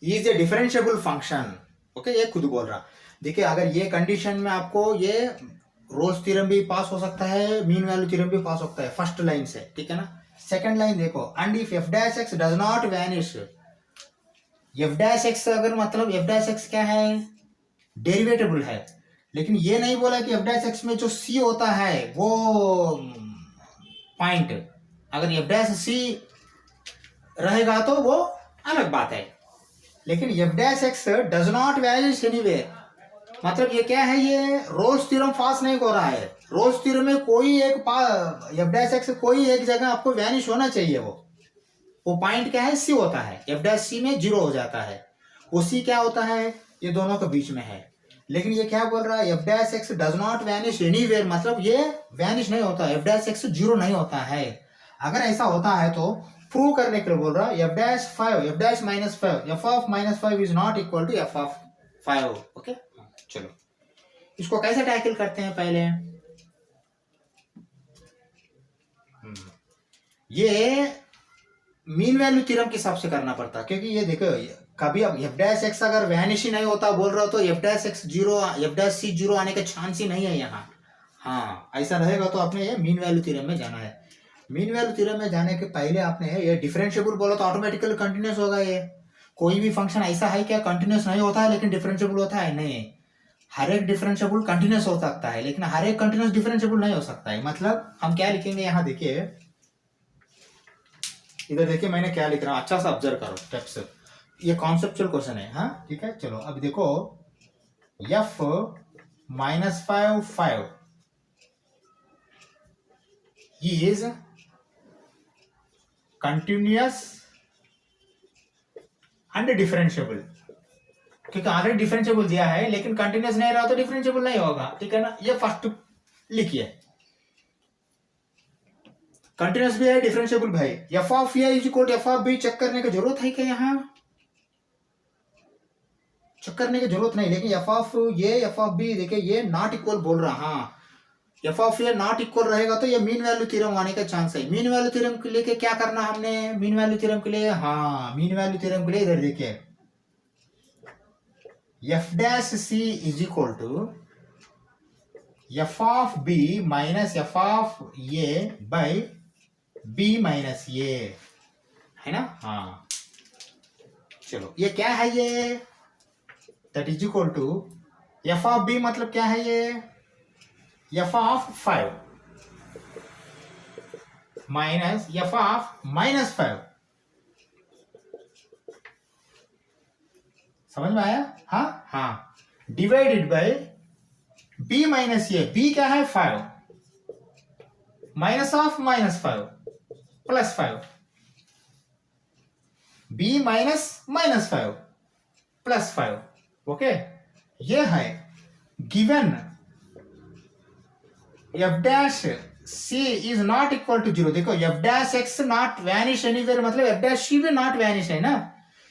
[SPEAKER 1] is A differentiable function. Okay, ये खुद बोल रहा। देखिए अगर ये कंडीशन में आपको ये रोल्स थ्योरम भी पास हो सकता है, मीन वैल्यू थ्योरम भी पास हो सकता है फर्स्ट लाइन से, ठीक है ना। सेकंड लाइन देखो, and if f dash x does not vanish. f dash x अगर मतलब f डैश x क्या है, डेरिवेटिबल है, लेकिन ये नहीं बोला कि f डैश x में जो c होता है वो पॉइंट, अगर f डैश c रहेगा तो वो अलग बात है, लेकिन f dash x does not vanish anywhere, मतलब ये क्या है, ये रोल्स थ्योरम पास नहीं हो रहा है। रोल्स थ्योरम में कोई एक f डैश x कोई एक जगह आपको वैनिश होना चाहिए, वो पॉइंट क्या है, c होता है, f डैश c में 0 हो जाता है, वो c क्या होता है, ये दोनों के बीच में है। लेकिन ये क्या बोल रहा है, f dash x does not vanish anywhere, मतलब ये वैनिश नहीं होता, f डैश x 0 नहीं होता है। अगर ऐसा होता है तो प्रूव करने के लिए बोल रहा है, f dash -5 f of -5 is not equal to f of 5। Okay, चलो इसको कैसे टैकल करते हैं पहले। ये मीन वैल्यू थ्योरम के हिसाब से करना पड़ता है, क्योंकि ये देखो कभी अब f डैश x अगर वैनिश ही नहीं होता बोल रहा हो तो f dash x 0 f dash c 0 आने का चांस ही नहीं है यहाँ। हाँ ऐसा रहेगा तो आपने ये मीन वैल्यू थ्योरम में जाना है। मीन वैल्यू थ्योरम में जाने के पहले आपने ये डिफरेंशिएबल बोला तो ऑटोमेटिकली कंटिन्यूस होगा। ये कोई भी फंक्शन ऐसा है क्या कंटिन्यूस नहीं होता है लेकिन डिफरेंशिएबल होता है, नहीं, हर एक डिफरेंशिएबल कंटिन्यूस हो सकता है लेकिन हर एक कंटिन्यूस डिफरेंशिएबल नहीं हो सकता है। मतलब हम क्या लिखेंगे यहाँ देखिए, इधर देखिए मैंने क्या लिख रहा हूँ, अच्छा सा ऑब्जर्व करो स्टेप्स, ये कॉन्सेप्चुअल क्वेश्चन है। हाँ ठीक है, चलो अब देखो f -5 is continuous and differentiable, क्योंकि ऑलरेडी डिफरेंशिएबल दिया है लेकिन कंटिन्यूस नहीं रहा तो डिफरेंशिएबल नहीं होगा, ठीक है ना। ये फर्स्ट लिखिए, कंटिन्यूस भी है डिफरेंशिएबल भाई। F of A is equal to F of B check करने की जरूरत है क्या, यहाँ चेक करने की जरूरत नहीं, लेकिन F of A F of B देखिए ये नॉट इक्वल बोल रहा। हाँ F of A not equal रहेगा तो ये मीन वैल्यू थ्योरम आने का चांस है। मीन वैल्यू थ्योरम के लिए क्या करना हमने, मीन वैल्यू थ्योरम के लिए, हाँ मीन वैल्यू थ्योरम के लिए इधर देखिए F dash C is equal to F of B minus F of A by B minus A, है ना। हाँ चलो ये क्या है, ये that is equal to F of B मतलब क्या है, ये F of 5 minus F of -5, समझ में आया। हाँ हाँ, divided by B minus A, B क्या है 5 minus of -5 plus 5, B minus -5 plus 5, okay. ये है given F dash C is not equal to 0। देखो F dash X not vanish anywhere, मतलब एफ डैश सी भी नॉट वैनिश है ना।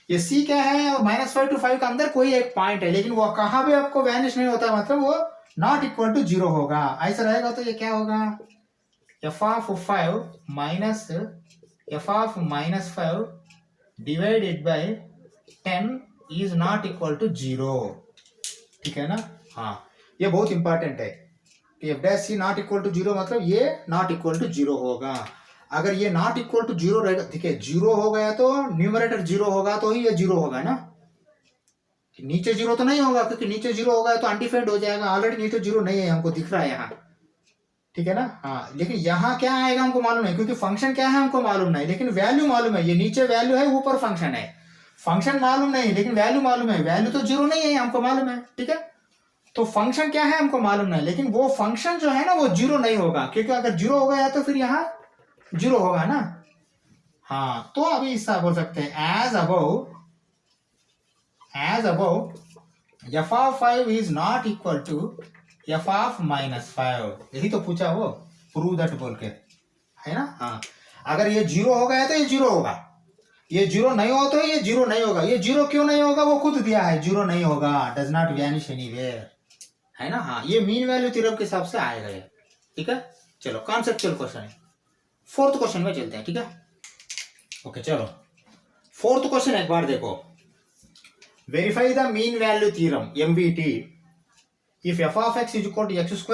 [SPEAKER 1] ये सी क्या है, और -5 to 5 के अंदर कोई एक पॉइंट है, लेकिन वो कहां भी आपको वैनिश नहीं होता, मतलब वो नॉट इक्वल टू 0 होगा। ऐसा रहेगा तो ये क्या होगा, F of 5 minus F of -5 divided by 10 is not equal to 0, ठीक है ना। हाँ ये बहुत इंपॉर्टेंट है कि F dash C not equal to 0 मतलब ये नॉट इक्वल टू 0 होगा। अगर ये नॉट इक्वल टू 0 रहेगा, ठीक है, 0 हो गया तो न्यूमरेटर 0 होगा तो ही ये 0 होगा ना, नीचे 0 तो नहीं होगा, क्योंकि नीचे 0 होगा तो अनडिफाइंड हो जाएगा। ऑलरेडी नीचे 0 नहीं है, हमको दिख रहा है यहाँ, ठीक है ना। हाँ लेकिन यहाँ क्या आएगा हमको मालूम नहीं, क्योंकि फंक्शन क्या है हमको मालूम नहीं, लेकिन वैल्यू मालूम है। ये नीचे वैल्यू है, ऊपर फंक्शन है, फंक्शन मालूम नहीं लेकिन वैल्यू मालूम है। वैल्यू तो 0 नहीं है हमको मालूम है, ठीक है। तो फंक्शन क्या है हमको मालूम नहीं, लेकिन वो फंक्शन जो है ना वो 0 नहीं होगा, क्योंकि अगर 0 हो गया तो फिर यहाँ 0 होगा ना। हाँ तो अभी इसका बोल सकते हैं as above F of 5 is not equal to F of -5, यही तो पूछा वो, प्रूव दैट बोल के, है ना। हाँ अगर ये 0 हो गया तो ये 0 होगा, ये 0 नहीं हो तो ये 0 नहीं होगा। ये 0 क्यों नहीं होगा वो खुद दिया है, 0 नहीं होगा, डज नॉट वैनिश एनीवेयर, है ना। हाँ ये मीन वैल्यू थ्योरम के हिसाब से आएगा ये, ठीक है। चलो कॉन्सेप्चुअल क्वेश्चन है, फोर्थ क्वेश्चन में चलते हैं, ठीक है। ओके चलो फोर्थ क्वेश्चन एक बार देखो, verify the mean value theorem MVT if F of x is equal to x² -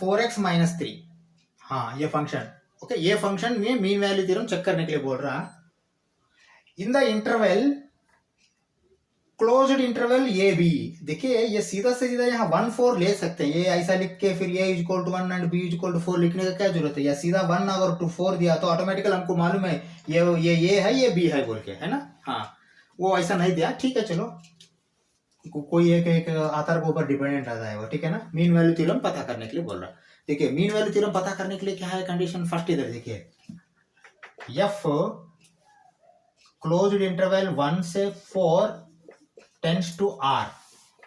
[SPEAKER 1] 4x - 3। हाँ ये फंक्शन, ओके, ये फंक्शन में मीन वैल्यू थ्योरम चेक करने के लिए बोल रहा। In the interval closed interval A B, देखिए ये सीधा से सीधा यहाँ 1 4 ले सकते हैं, ये ऐसा लिख के फिर a = 1 एंड b = 4 लिखने का क्या जरूरत है, या सीधा 1 अगर 2 4 दिया तो ऑटोमेटिकल हमको मालूम है ये a है ये b है बोल के, है ना। हाँ वो ऐसा नहीं दिया, ठीक है चलो, कोई एक आधार के ऊपर डिपेंडेंट आता है वो, ठीक है ना। मीन वैल्यू थ्योरम पता करने के लिए बोल रहा। देखिए मीन वैल्यू थ्योरम पता करने के लिए क्या है कंडीशन, फर्स्ट इधर देखिए f क्लोज्ड इंटरवल 1 से 4 टेंड्स टू r,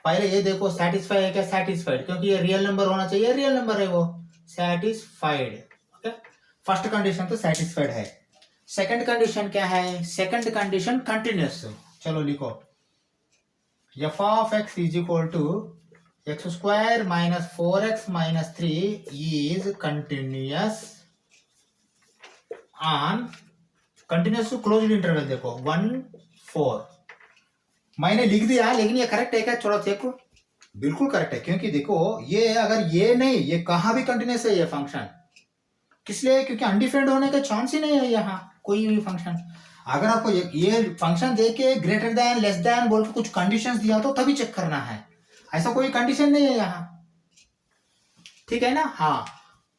[SPEAKER 1] पहले ये देखो सेटिस्फाई है क्या, सेटिस्फाइड, क्योंकि ये रियल नंबर होना चाहिए, रियल नंबर है वो, सेटिस्फाइड, ओके। फर्स्ट कंडीशन तो सेटिस्फाइड है। सेकंड कंडीशन क्या है, सेकंड कंडीशन कंटिन्यूअस, चलो लिखो F of x is equal to x² - 4x - 3 is continuous on, continuous to closed interval, देखो 1 4 मैंने लिख दिया, लेकिन ये करेक्ट है क्या, थोड़ा देखो, बिल्कुल करेक्ट है, क्योंकि देखो ये अगर ये नहीं, ये कहाँ भी कंटिन्यूअस है ये फंक्शन, किस लिए, क्योंकि अनडिफाइंड होने का चांस ही नहीं है यहाँ कोई भी फंक्शन। अगर आपको ये फंक्शन देके ग्रेटर देन लेस देन बोल के कुछ कंडीशंस दिया तो तभी चेक करना है, ऐसा कोई कंडीशन नहीं है यहाँ, ठीक है ना। हाँ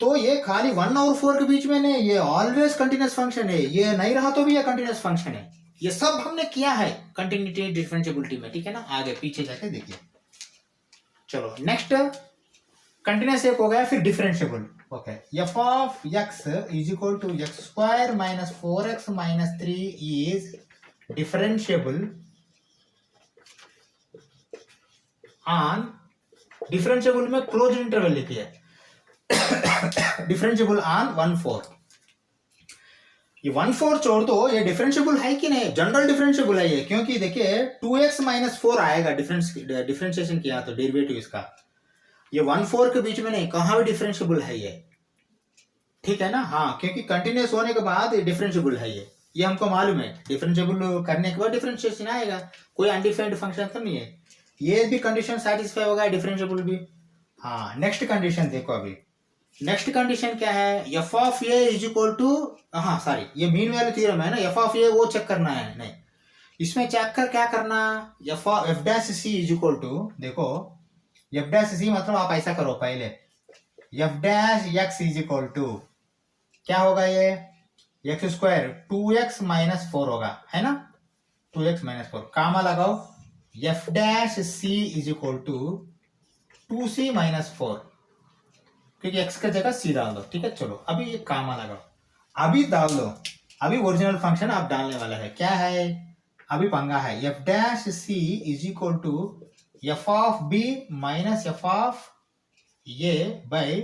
[SPEAKER 1] तो ये खाली 1 और 4 के बीच में नहीं, ये ऑलवेज कंटिन्यूअस फंक्शन है, ये नहीं रहा तो भी ये कंटिन्यूअस फंक्शन है। ये सब हमने किया है कंटिन्यूटी डिफरेंशिएबिलिटी में, ठीक है ना। आगे पीछे जाके देखिए, चलो नेक्स्ट कंटिन्यूअस एक हो गया, फिर differentiable, okay. F of x is equal to x² - 4x - 3 is differentiable on, differentiable में क्लोज इंटरवल लिखिए, डिफरेंशिएबल ऑन 1 4, ये 1 4 छोड़ दो, ये डिफरेंशिएबल है कि नहीं, जनरल डिफरेंशिएबल है ये, क्योंकि देखिए 2x - 4 आएगा, डिफरेंशिएशन किया तो डेरिवेटिव इसका, ये 1 4 के बीच में नहीं, कहाँ भी डिफरेंशिएबल है ये, ठीक है ना। हाँ, क्योंकि कंटिन्यूस होने के बाद डिफरेंशिएबल है ये हमको मालूम है। डिफरेंशिएबल करने के बाद डिफरेंशिएशन आएगा, कोई अनडिफाइंड फंक्शन तो नहीं है। ये भी कंडीशन सेटिस्फाई होगा, डिफरेंशिएबल भी। हाँ, नेक्स्ट कंडीशन देखो। अभी नेक्स्ट कंडीशन क्या है, F of A is equal to, हाँ सॉरी, ये मीन वैल्यू थ्योरम है ना, एफ ऑफ ए वो चेक करना है, नहीं इसमें चेक कर क्या करना, F dash C is equal to, देखो एफ डैश सी मतलब आप ऐसा करो पहले, F dash x is equal to क्या होगा, ये एक्स स्क्वायर 2x माइनस 4 होगा, है ना, 2x माइनस 4, कामा लगाओ, F dash C is equal to 2c minus 4, क्योंकि x का जगह c डाल दो, ठीक है। चलो अभी ये कामा लगाओ, अभी डाल दो, अभी ओरिजिनल फंक्शन आप डालने वाला है, क्या है, अभी पंगा है, F dash C is equal to F of B minus F of A by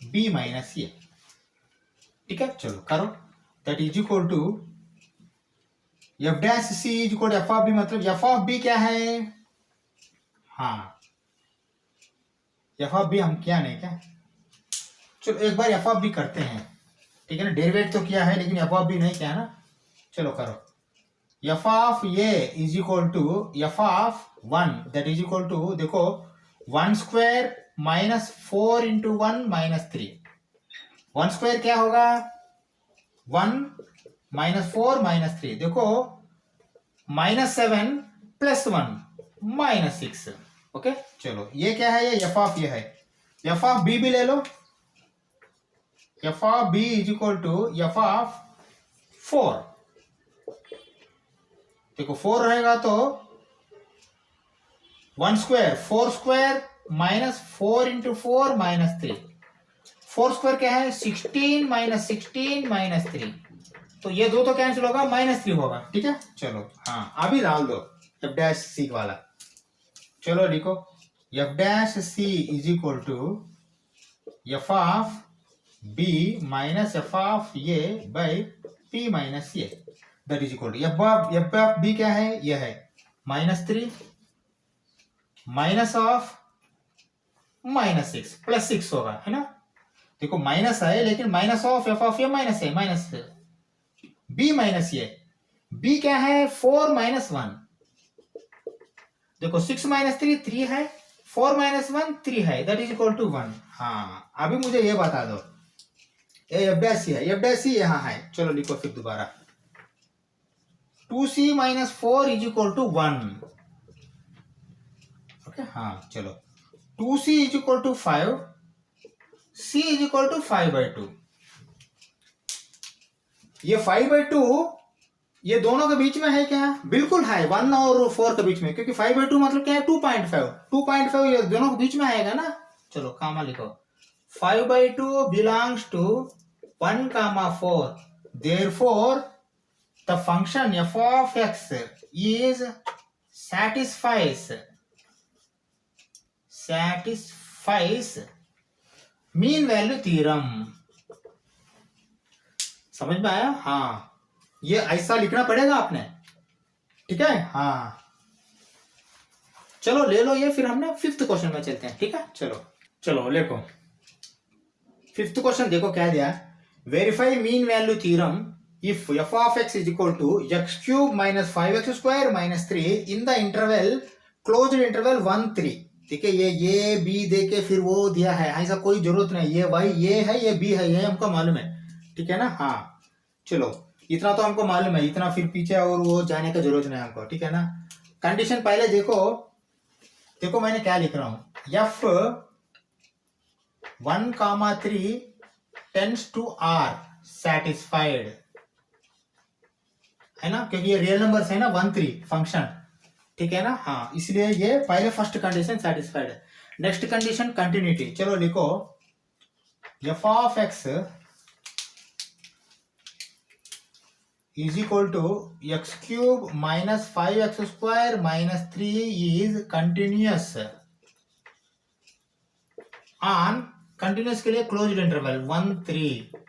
[SPEAKER 1] B minus A, ठीक है। चलो करो, that is equal to F dash C is equal to F of B, मतलब एफ ऑफ बी क्या है, हाँ F of B हम क्या नहीं क्या, चलो एक बार एफ ऑफ बी करते हैं, ठीक है ना, डेरिवेट तो किया है लेकिन एफ ऑफ बी नहीं किया ना, चलो करो, F of A is equal to F of 1 that is equal to, देखो 1 square minus 4 into 1 minus 3, 1 square क्या होगा 1 माइनस 4 माइनस 3, देखो माइनस 7 प्लस 1 माइनस 6, ओके। चलो ये क्या है, ये एफ ऑफ ये है, एफ ऑफ बी भी ले लो, F of B is equal to F of 4, देखो 4 रहेगा तो 1 square 4 square minus 4 into 4 minus 3, 4 square क्या है 16 माइनस 16 माइनस 3, तो ये दो तो कैंसिल होगा, माइनस 3 होगा, ठीक है। चलो हाँ अभी डाल दो एफ डैश सी वाला, चलो लिखो F dash C is equal to F of B minus F of A by b minus a, that is equal to F of B क्या है, ये है minus 3 minus of minus 6 plus 6 होगा, है ना, देखो माइनस है लेकिन minus of f of a minus है, माइनस बी माइनस ए, बी क्या है 4 माइनस 1, देखो 6 माइनस 3 3 है, 4 माइनस 1 3 है, दैट इज इक्वल टू 1। हाँ अभी मुझे ये बता दो, एफ डैश सी है, एफ डैश सी यहाँ है, चलो लिखो फिर दोबारा 2c minus 4 is equal to 1, okay. हाँ चलो 2c is equal to 5, c is equal to 5/2, ये 5/2 ये दोनों के बीच में है क्या, बिल्कुल है 1 और 4 के बीच में, क्योंकि 5/2 मतलब क्या है 2.5 ये दोनों के बीच में आएगा ना। चलो कामा लिखो 5/2 belongs to 1, 4, therefore the function f of x is satisfies mean value theorem, समझ में आया। हाँ ये ऐसा लिखना पड़ेगा आपने, ठीक है। हाँ चलो ले लो ये, फिर हमने 5th क्वेश्चन में चलते हैं, ठीक है। चलो देखो 5th क्वेश्चन, देखो क्या दिया, verify mean value theorem if F of x is equal to x cube minus 5x square minus 3 in the interval closed interval 1 3, ठीक है। ये बी दे के फिर वो दिया है, ऐसा कोई जरूरत नहीं, ये भाई ये है ये बी है, ये हमको मालूम है, ठीक है ना। हाँ चलो इतना तो हमको मालूम है, इतना फिर पीछे और वो जाने का जरूरत नहीं हमको, ठीक है ना। कंडीशन पहले देखो मैंने क्या लिख रहा हूं, f 1, 3 tends to R satisfied, है ना, क्योंकि ये रियल नंबर्स है ना 1 3 फंक्शन, ठीक है ना। हाँ इसलिए ये पहले फर्स्ट कंडीशन सेटिस्फाइड है। नेक्स्ट कंडीशन कंटिन्यूटी, चलो लिखो F of x is equal to x cube minus 5x square minus 3 is continuous on continuous के लिए closed interval 1 3,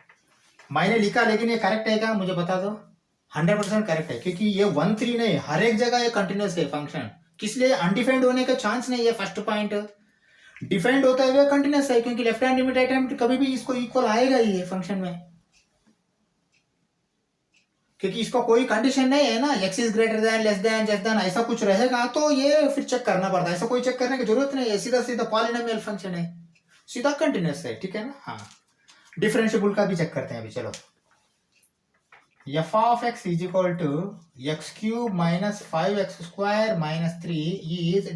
[SPEAKER 1] मैंने लिखा लेकिन ये करेक्ट है क्या मुझे बता दो, 100% करेक्ट है, क्योंकि ये 1 3 नहीं, हर एक जगह ये कंटिन्यूस है फंक्शन, किस लिए अनडिफाइंड होने का चांस नहीं है, फर्स्ट पॉइंट। डिफाइंड होता है कंटिन्यूस है, क्योंकि left hand limit right hand कभी भी इसको इक्वल आएगा ही ये फंक्शन में, क्योंकि इसका कोई कंडीशन नहीं है ना, x is greater than less than ऐसा कुछ रहेगा तो ये फिर चेक करना पड़ता है। ऐसा कोई चेक करने की जरूरत नहीं है, सीधा सीधा पॉलिनोमियल फंक्शन है, सीधा कंटिन्यूस है, ठीक है ना। हाँ, डिफरेंशिएबल का भी चेक करते हैं अभी, चलो। f of x is equal to x cube minus 5x square minus 3 is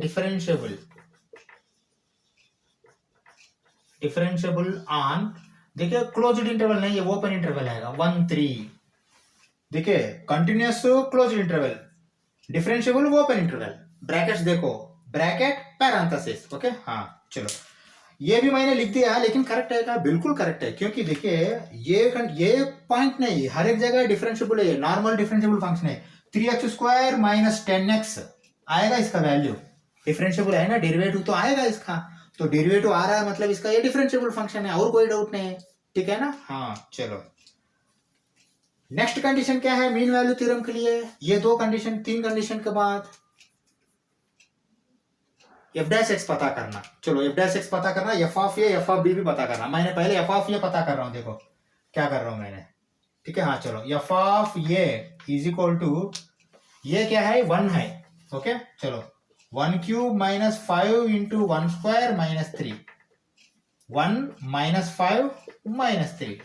[SPEAKER 1] differentiable on, देखिए क्लोज्ड इंटरवल नहीं, ये ओपन इंटरवल आएगा 1 3, देखिए continuous closed interval, differentiable open interval, brackets देखो, ब्रैकेट पैरेंथेसिस, ओके। हाँ चलो, ये भी मैंने लिख दिया, लेकिन करेक्ट है क्या? बिल्कुल करेक्ट है, क्योंकि देखिए ये पॉइंट नहीं, हर एक जगह डिफरेंशिएबल है, नॉर्मल डिफरेंशिएबल फंक्शन है। 3x स्क्वायर माइनस 10x आएगा इसका वैल्यू, डिफरेंशिएबल है ना, डेरिवेटिव तो आएगा इसका, तो डेरिवेटिव आ रहा है मतलब इसका ये डिफरेंशिएबल फंक्शन है, और कोई डाउट नहीं है, ठीक है ना। हाँ चलो, नेक्स्ट कंडीशन क्या है मीन वैल्यू थ्योरम के लिए? ये दो कंडीशन, तीन कंडीशन के बाद एफ डैश एक्स पता करना। चलो एफ डैश एक्स पता करना, f of A F of B भी पता करना। मैंने पहले एफ ऑफ ए पता कर रहा हूं, देखो क्या कर रहा हूं मैंने, ठीक है। हाँ चलो, F of A is equal to, ये क्या है 1 है, ओके। चलो 1 cube minus 5 into 1 square minus 3, 1 minus 5 minus 3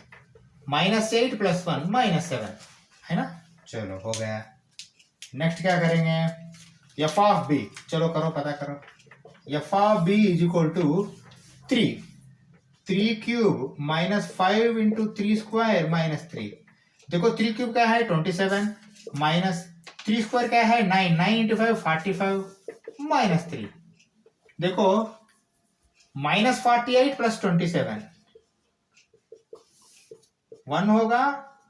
[SPEAKER 1] minus 8 plus 1 minus 7, है ना। चलो हो गया। नेक्स्ट क्या करेंगे, एफ ऑफ बी, चलो करो पता करो। F of B is equal to 3 cube minus 5 into 3 square minus 3, देखो 3 क्यूब क्या है 27 माइनस 3 स्क्वायर क्या है 9, 9 इंटू 5 45 माइनस 3, देखो माइनस 48 प्लस 27, 1 होगा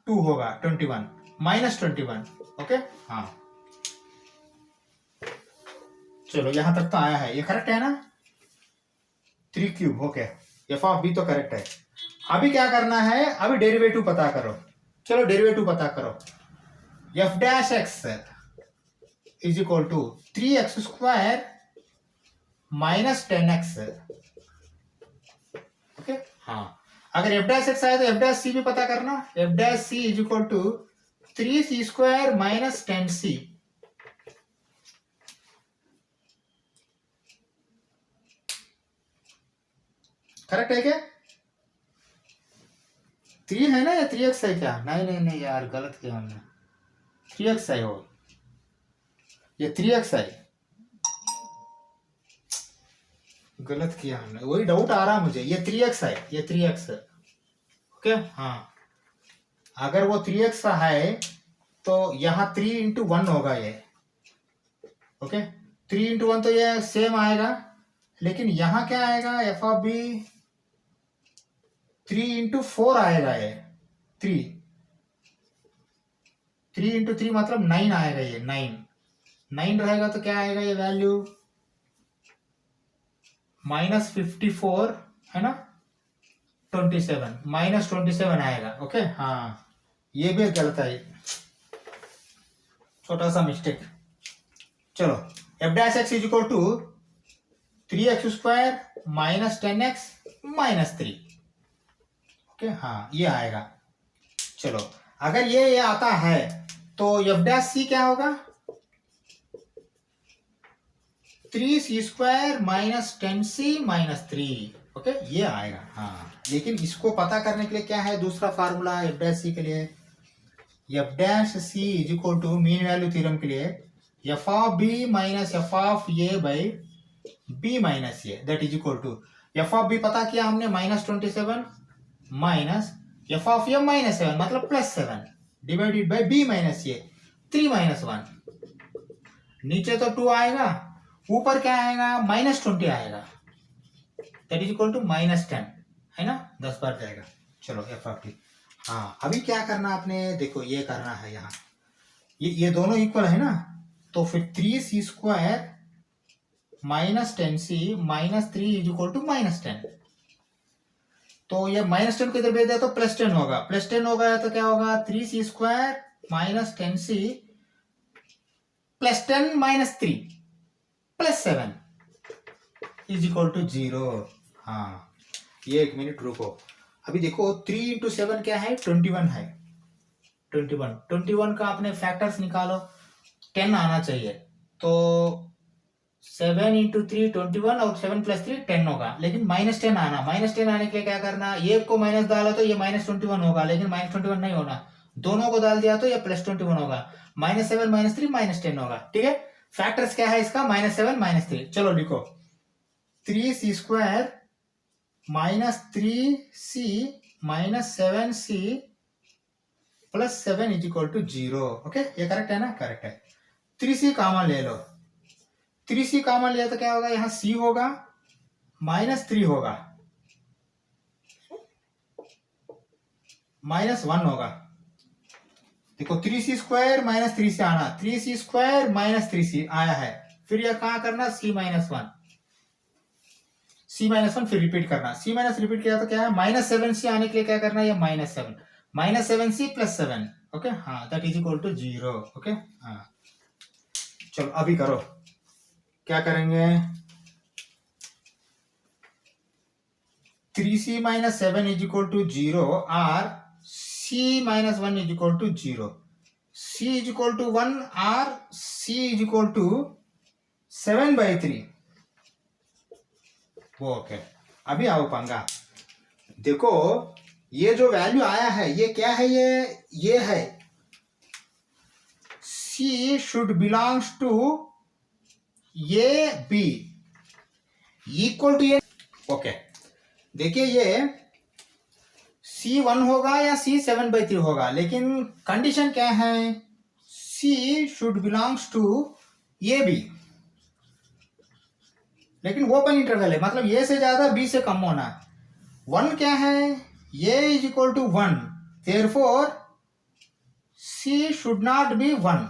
[SPEAKER 1] 2 होगा 21 माइनस 21, ओके। हाँ चलो यहां तक तो आया है, ये करेक्ट है ना, 3 cube, okay. F of b तो करेक्ट है। अभी क्या करना है, अभी डेरिवेटिव पता करो। चलो डेरिवेटिव पता करो, f dash x is equal to 3x square minus 10x, okay. हाँ, अगर एफ डैश एक्स आए तो एफ डैश सी भी पता करना, F dash C is equal to 3c square minus 10c, correct है क्या? 3 है ना या 3x है क्या? नहीं नहीं नहीं यार, गलत किया हमने, 3x है वो, ये 3x है, गलत किया हमने, वही डाउट आ रहा मुझे, ये 3x है, ये 3x है, ओके। हाँ, अगर वो 3x है तो यहाँ 3 इंटू 1 होगा ये, ओके। 3 इंटू 1 तो ये सेम आएगा, लेकिन यहाँ क्या आएगा, एफ ऑफ बी 3 इंटू 4 आएगा ये, 3 इंटू 3 मतलब 9 आएगा ये, 9 रहेगा तो क्या आएगा ये वैल्यू, माइनस 54 है ना, 27 माइनस 27 आएगा, ओके। हाँ ये भी गलत है, छोटा सा मिस्टेक। चलो f dash x is equal to 3x square minus 10x minus 3, okay. हाँ ये आएगा। चलो अगर ये आता है तो एफ डैश सी क्या होगा, 3c square minus 10c minus 3, okay ये आएगा। हाँ, लेकिन इसको पता करने के लिए क्या है दूसरा फार्मूला एफ डैश सी के लिए, f dash C is equal to mean value theorem के लिए f of B minus F of A by B minus a, that is equal to, F of B पता किया हमने minus 27 minus F of a minus 7 मतलब plus 7 divided by B minus a 3 minus 1, नीचे तो 2 आएगा, ऊपर क्या आएगा माइनस 20 आएगा, that is equal to minus 10, है ना, 10 बार जाएगा। चलो एफ ऑफ टी। हाँ अभी क्या करना आपने, देखो ये करना है यहाँ, ये दोनों इक्वल है ना, तो फिर 3c square minus 10c minus 3 is equal to minus 10, तो ये माइनस 10 को इधर भेज दिया तो प्लस 10 होगा, प्लस 10 होगा तो क्या होगा 3c square minus 10c plus 10 minus 3 plus 7, is equal to 0। हाँ, ये 1 मिनट रुको। अभी देखो 3 इंटू 7 क्या है, 21 है। 21 का आपने फैक्टर्स निकालो, 10 आना चाहिए। तो 7 इंटू 3 21 और 7 प्लस 3 10 होगा, लेकिन -10 आना। -10 आने के लिए क्या करना, ये को माइनस डाला तो ये -21 होगा, लेकिन -21 नहीं होना, दोनों को डाल दिया तो ये +21 होगा। -7 -3 -10 होगा, ठीक है। फैक्टर्स क्या है इसका, -7 -3। चलो लिखो, 3c² -3c -7c +7 is equal to 0। Okay, ये करेक्ट है ना, करेक्ट है। 3c कॉमन ले लो, 3c कॉमन लिया तो क्या होगा, यहाँ c होगा, -3 होगा, -1 होगा। देखो 3c² -3c आना, 3c² -3c आया है, फिर यह कहाँ करना, c -1, c -1 फिर रिपीट करना, c माइनस रिपीट किया तो क्या है, -7c आने के लिए क्या करना है, ये -7 -7c +7। ओके, हाँ, that is equal to 0। Okay, हाँ, चलो अभी करो, क्या करेंगे, 3c -7 इज इक्वल टू 0 और c -1 is equal to 0। c is equal to 1 और c is equal to 7/3। Okay, अभी आओ पंगा, देखो ये जो वैल्यू आया है ये क्या है, ये है c should belongs to A b equal to a. Okay, देखिए ये c1 होगा या c 7/3 होगा, लेकिन कंडीशन क्या है, c should belongs to A b, लेकिन ओपन इंटरवल है, मतलब ए से ज्यादा बी से कम होना। 1 क्या है, a is equal to 1, therefore c should not be 1।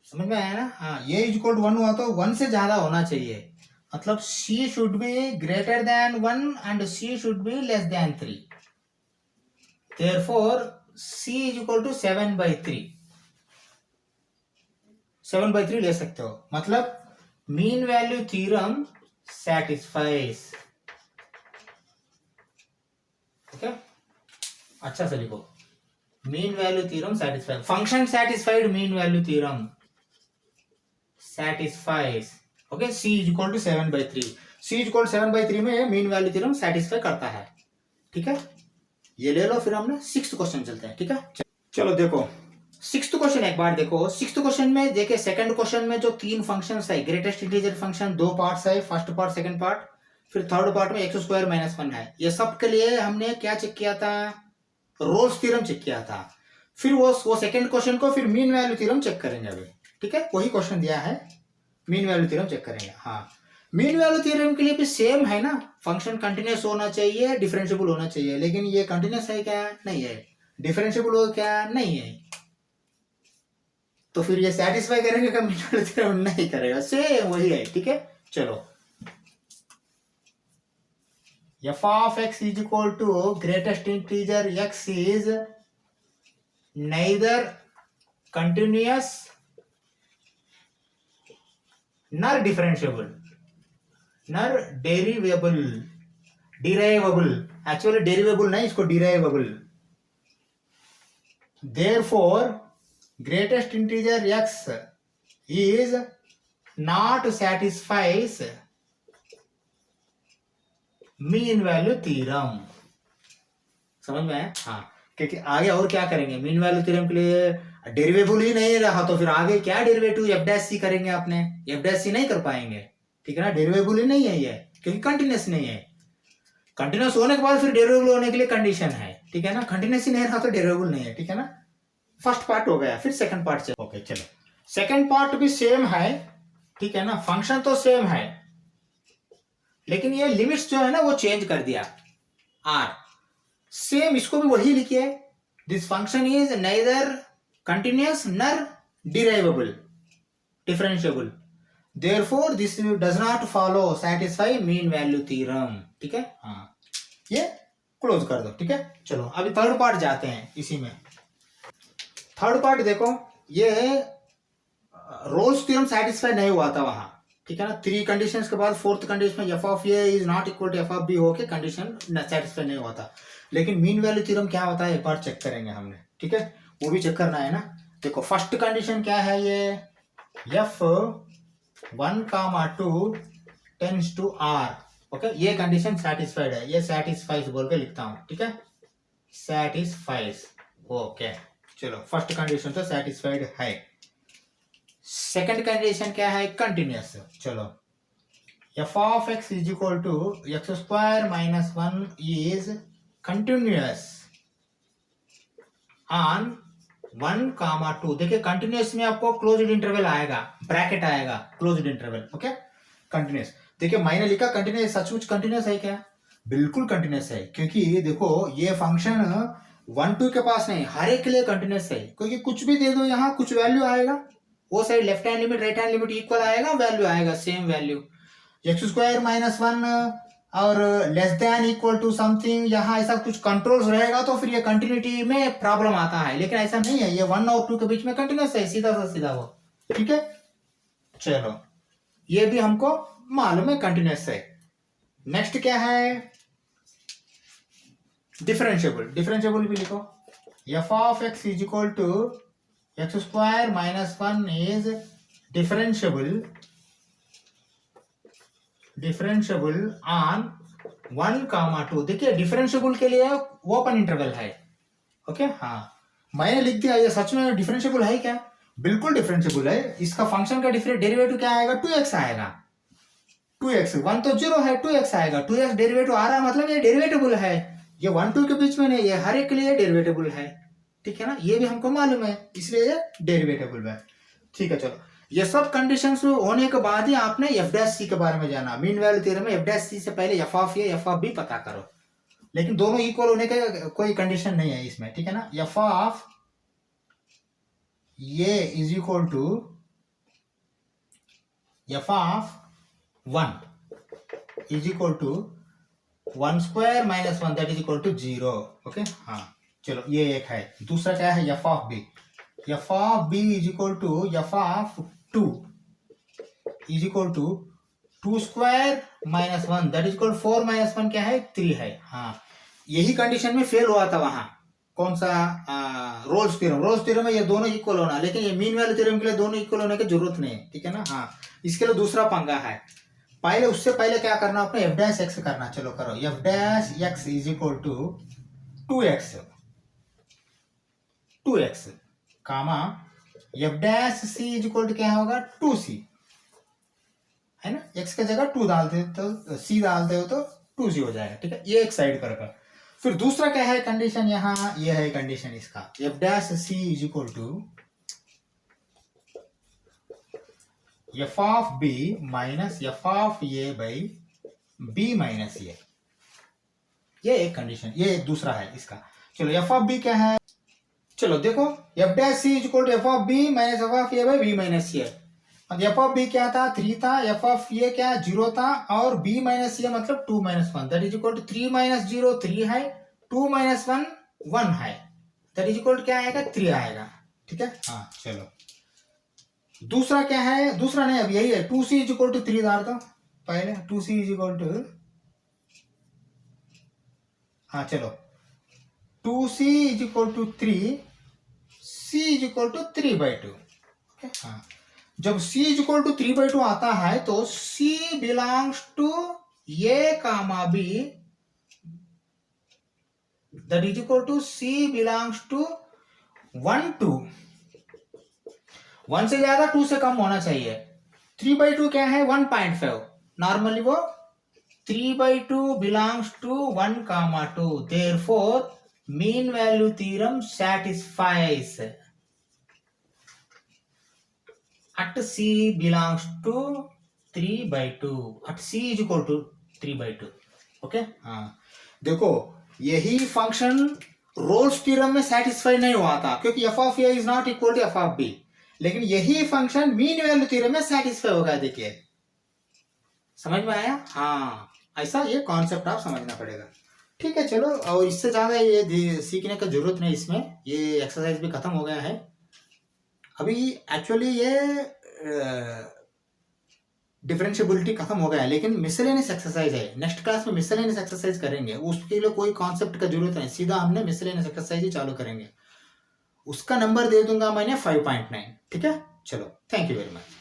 [SPEAKER 1] समझ में आया ना, हाँ, a इज इक्वल टू 1 हुआ तो 1 से ज्यादा होना चाहिए, मतलब c should be greater than 1 and c should be less than 3, therefore c is equal to 7/3। 7/3 ले सकते हो, मतलब mean value theorem satisfies. Okay, अच्छा से लिखो, mean value theorem satisfied, function satisfied mean value theorem satisfies. Okay, c is equal to 7/3, c is equal 7/3 में mean value theorem satisfy करता है, ठीक है। ये ले लो, फिर हमने 6th क्वेश्चन चलते हैं, ठीक है। चलो देखो 6th क्वेश्चन एक बार देखो। 6th क्वेश्चन में देखिए, सेकंड क्वेश्चन में जो 3 फंक्शंस है, ग्रेटेस्ट इंटीजर फंक्शन 2 पार्ट्स है, फर्स्ट पार्ट सेकंड पार्ट, फिर थर्ड पार्ट में x² -1 है। ये सब के लिए हमने क्या चेक किया था, रोल्स थ्योरम चेक किया था। फिर वो सेकंड क्वेश्चन को फिर मीन वैल्यू थ्योरम चेक करेंगे अभी, ठीक है। वही क्वेश्चन दिया है, मीन वैल्यू थ्योरम चेक करेंगे। हाँ, मीन वैल्यू थ्योरम के लिए भी सेम है ना, फंक्शन कंटिन्यूअस होना चाहिए, डिफरेंशिएबल होना चाहिए, लेकिन ये कंटिन्यूअस है क्या, नहीं है, डिफरेंशिएबल हो क्या, नहीं है, तो फिर ये सेटिस्फाई करेंगे का, मीन वैल्यू थ्योरम नहीं करेगा, सेम वही है, ठीक है। चलो, f of x is equal to greatest integer x is neither continuous nor differentiable nor derivable, actually derivable नहीं, इसको derivable। therefore greatest integer x is not satisfies mean value theorem. समझ में आया, हाँ, क्योंकि आगे और क्या करेंगे, मीन वैल्यू थ्योरम के लिए डेरिवेबल ही नहीं रहा तो फिर आगे क्या डेरिवेटिव f' करेंगे, अपने f' नहीं कर पाएंगे, ठीक है ना, डेरिवेबल ही नहीं है ये, क्योंकि कंटिन्यूअस नहीं है। कंटिन्यूअस होने के बाद फिर डेरिवेबल होने के लिए कंडीशन है, ठीक है ना, कंटिन्यूअस ही नहीं रहा तो डेरिवेबल नहीं है, ठीक है ना। फर्स्ट पार्ट हो गया, फिर सेकंड पार्ट चलो। ओके, चलो, सेकंड पार्ट भी सेम है, ठीक है ना, फंक्शन तो सेम है, लेकिन ये लिमिट्स जो है ना वो चेंज कर दिया, आर सेम, इसको भी वही लिखिए, this function is neither continuous nor derivable differentiable, therefore this does not follow satisfy mean value theorem, ठीक है। हाँ, ये क्लोज कर दो, ठीक है। चलो अभी थर्ड पार्ट जाते हैं, इसी में थर्ड पार्ट देखो, ये रोल्स थ्योरम सैटिस्फाई नहीं हुआ था वहां, ठीक है ना। 3 कंडीशंस के बाद 4th कंडीशन में F of A is not equal to F of b होके कंडीशन सेटिस्फाई नहीं होता। लेकिन मीन वैल्यू थ्योरम क्या होता है एक बार चेक करेंगे हमने, ठीक है, वो भी चेक करना है ना। देखो फर्स्ट कंडीशन क्या है, ये f 1, 2 tends to R, okay, ये कंडीशन सेटिस्फाइड है, ये सेटिस्फाइज बोल के लिखता हूं, ठीक है, सेटिस्फाइज, ओके। चलो फर्स्ट कंडीशन तो सेटिस्फाइड है। सेकंड कंडीशन क्या है, कंटिन्यूअस। चलो F of x is equal to x square minus 1 is continuous on 1, 2। देखिए कंटिन्यूअस में आपको क्लोज्ड इंटरवल आएगा, ब्रैकेट आएगा, क्लोज्ड इंटरवल, ओके, कंटिन्यूअस। देखिए मैंने लिखा कंटिन्यूअस, सचमुच कंटिन्यूअस है क्या, बिल्कुल कंटिन्यूअस है, क्योंकि देखो ये फंक्शन 1, 2 के पास नहीं, हर एक के लिए कंटिन्यूअस है, क्योंकि कुछ भी दे दो यहाँ कुछ वैल्यू आएगा, वो side left hand limit right hand limit equal आएगा, वैल्यू आएगा same value. X square minus 1 और less than equal to something, यहाँ ऐसा कुछ कंट्रोल्स रहेगा तो फिर ये कंटिन्यूटी में प्रॉब्लम आता है, लेकिन ऐसा नहीं है, ये 1 और 2 के बीच में कंटिन्यूअस है, सीधा सा सीधा वो, ठीक है। चलो ये भी हमको मालूम है कंटिन्यूअस है। नेक्स्ट क्या है, डिफरेंशिएबल। डिफरेंशिएबल भी लिखो, F of x is equal to x square minus 1 is differentiable on 1, 2। देखिए डिफरेंशिएबल के लिए ओपन इंटरवल है, ओके, हाँ मैंने लिख दिया, ये सच में डिफरेंशिएबल है क्या, बिल्कुल डिफरेंशिएबल है। इसका फंक्शन का डेरिवेटिव क्या आएगा, 2x आएगा, 2x, 1 तो 0 है, 2x आएगा, 2x डेरिवेटिव आ रहा है, मतलब ये डेरिवेटिबल है, ये 1, 2 के बीच में नहीं, ये हर एक के लिए डेरिवेटिबल है, ठीक है ना, ये भी हमको मालूम है, इसलिए ये डेरिवेटिबल है, ठीक है। चलो ये सब कंडीशंस होने के बाद ही आपने एफ डैश सी के बारे में जाना। मीन वैल्यू थ्योरम में एफ डैश सी से पहले f of A F of B पता करो, लेकिन दोनों इक्वल होने के कोई कंडीशन नहीं है इसमें, ठीक है ना। F of A is equal to F of 1 is equal to 1 square minus 1 that is equal to 0, okay, हाँ चलो ये एक है। दूसरा क्या है, F of b, f of B is equal to F of 2 is equal to 2 square minus 1 that is equal 4 minus 1 क्या है, 3 है, हाँ यही कंडीशन में फेल हुआ था वहां, कौन सा, रोल्स थ्योरम। रोल्स थ्योरम में ये दोनों इक्वल होना, लेकिन ये मीन वैल्यू थ्योरम के लिए दोनों इक्वल होने की जरूरत नहीं है, ठीक है ना, हाँ इसके लिए दूसरा पंगा है। पहले उससे पहले क्या करना आपने, एफ डैश एक्स करना, चलो करो, f dash x is equal to 2x comma f dash C is equal to क्या होगा, 2c, है ना, x की जगह 2 डालते हो तो c डालते हो तो 2c हो जाएगा, ठीक है, ये एक साइड करेगा। फिर दूसरा क्या है कंडीशन, यहाँ ये है कंडीशन इसका, F dash C is equal to F of B minus F of A by B minus A, ये एक कंडीशन, ये एक दूसरा है इसका। चलो एफ ऑफ बी क्या है, चलो देखो F dash C is equal to F of B minus F of A by B minus a. F of B क्या था, 3 था, एफ ऑफ ए क्या 0 था, और बी माइनस ए मतलब 2 minus 1 that is equal to 3 minus 0 3 है, 2 minus 1 1 है, that is equal to क्या आएगा, 3 आएगा, ठीक है, हाँ चलो दूसरा क्या है, दूसरा नहीं अब यही है, 2c इज इक्वल टू 3 डाल दो पहले, 2c इज इक्वल टू, हाँ चलो 2c is equal to 3, c is equal to 3/2, okay, हाँ जब c इज इक्वल टू 3/2 आता है तो c belongs to a comma b that is equal to c belongs to 1 2, 1 से ज्यादा 2 से कम होना चाहिए। 3/2 क्या है, 1.5, नॉर्मली वो 3/2 belongs to 1 comma 2, therefore mean value theorem satisfies at c belongs to 3/2 at c is equal to 3/2, okay, हाँ देखो यही फंक्शन रोल्स थ्योरम में सेटिस्फाई नहीं हुआ था, क्योंकि F of A is not equal to F of B, लेकिन यही फंक्शन मीन वैल्यू थ्योरम में सेटिस्फाई होगा, देखिए समझ में आया, हाँ ऐसा ये कॉन्सेप्ट आप समझना पड़ेगा, ठीक है। चलो और इससे ज्यादा ये सीखने का जरूरत नहीं, इसमें ये एक्सरसाइज भी खत्म हो गया है अभी। एक्चुअली ये डिफरेंशियबिलिटी खत्म हो गया है, लेकिन मिसलेनियस एक्सरसाइज है। नेक्स्ट क्लास में मिसलेनियस एक्सरसाइज करेंगे, उसके लिए कोई कॉन्सेप्ट का जरूरत नहीं, सीधा हमने मिसलेनियस एक्सरसाइज ही चालू करेंगे। उसका नंबर दे दूंगा मैंने 5.9। ठीक है, चलो, थैंक यू वेरी मच।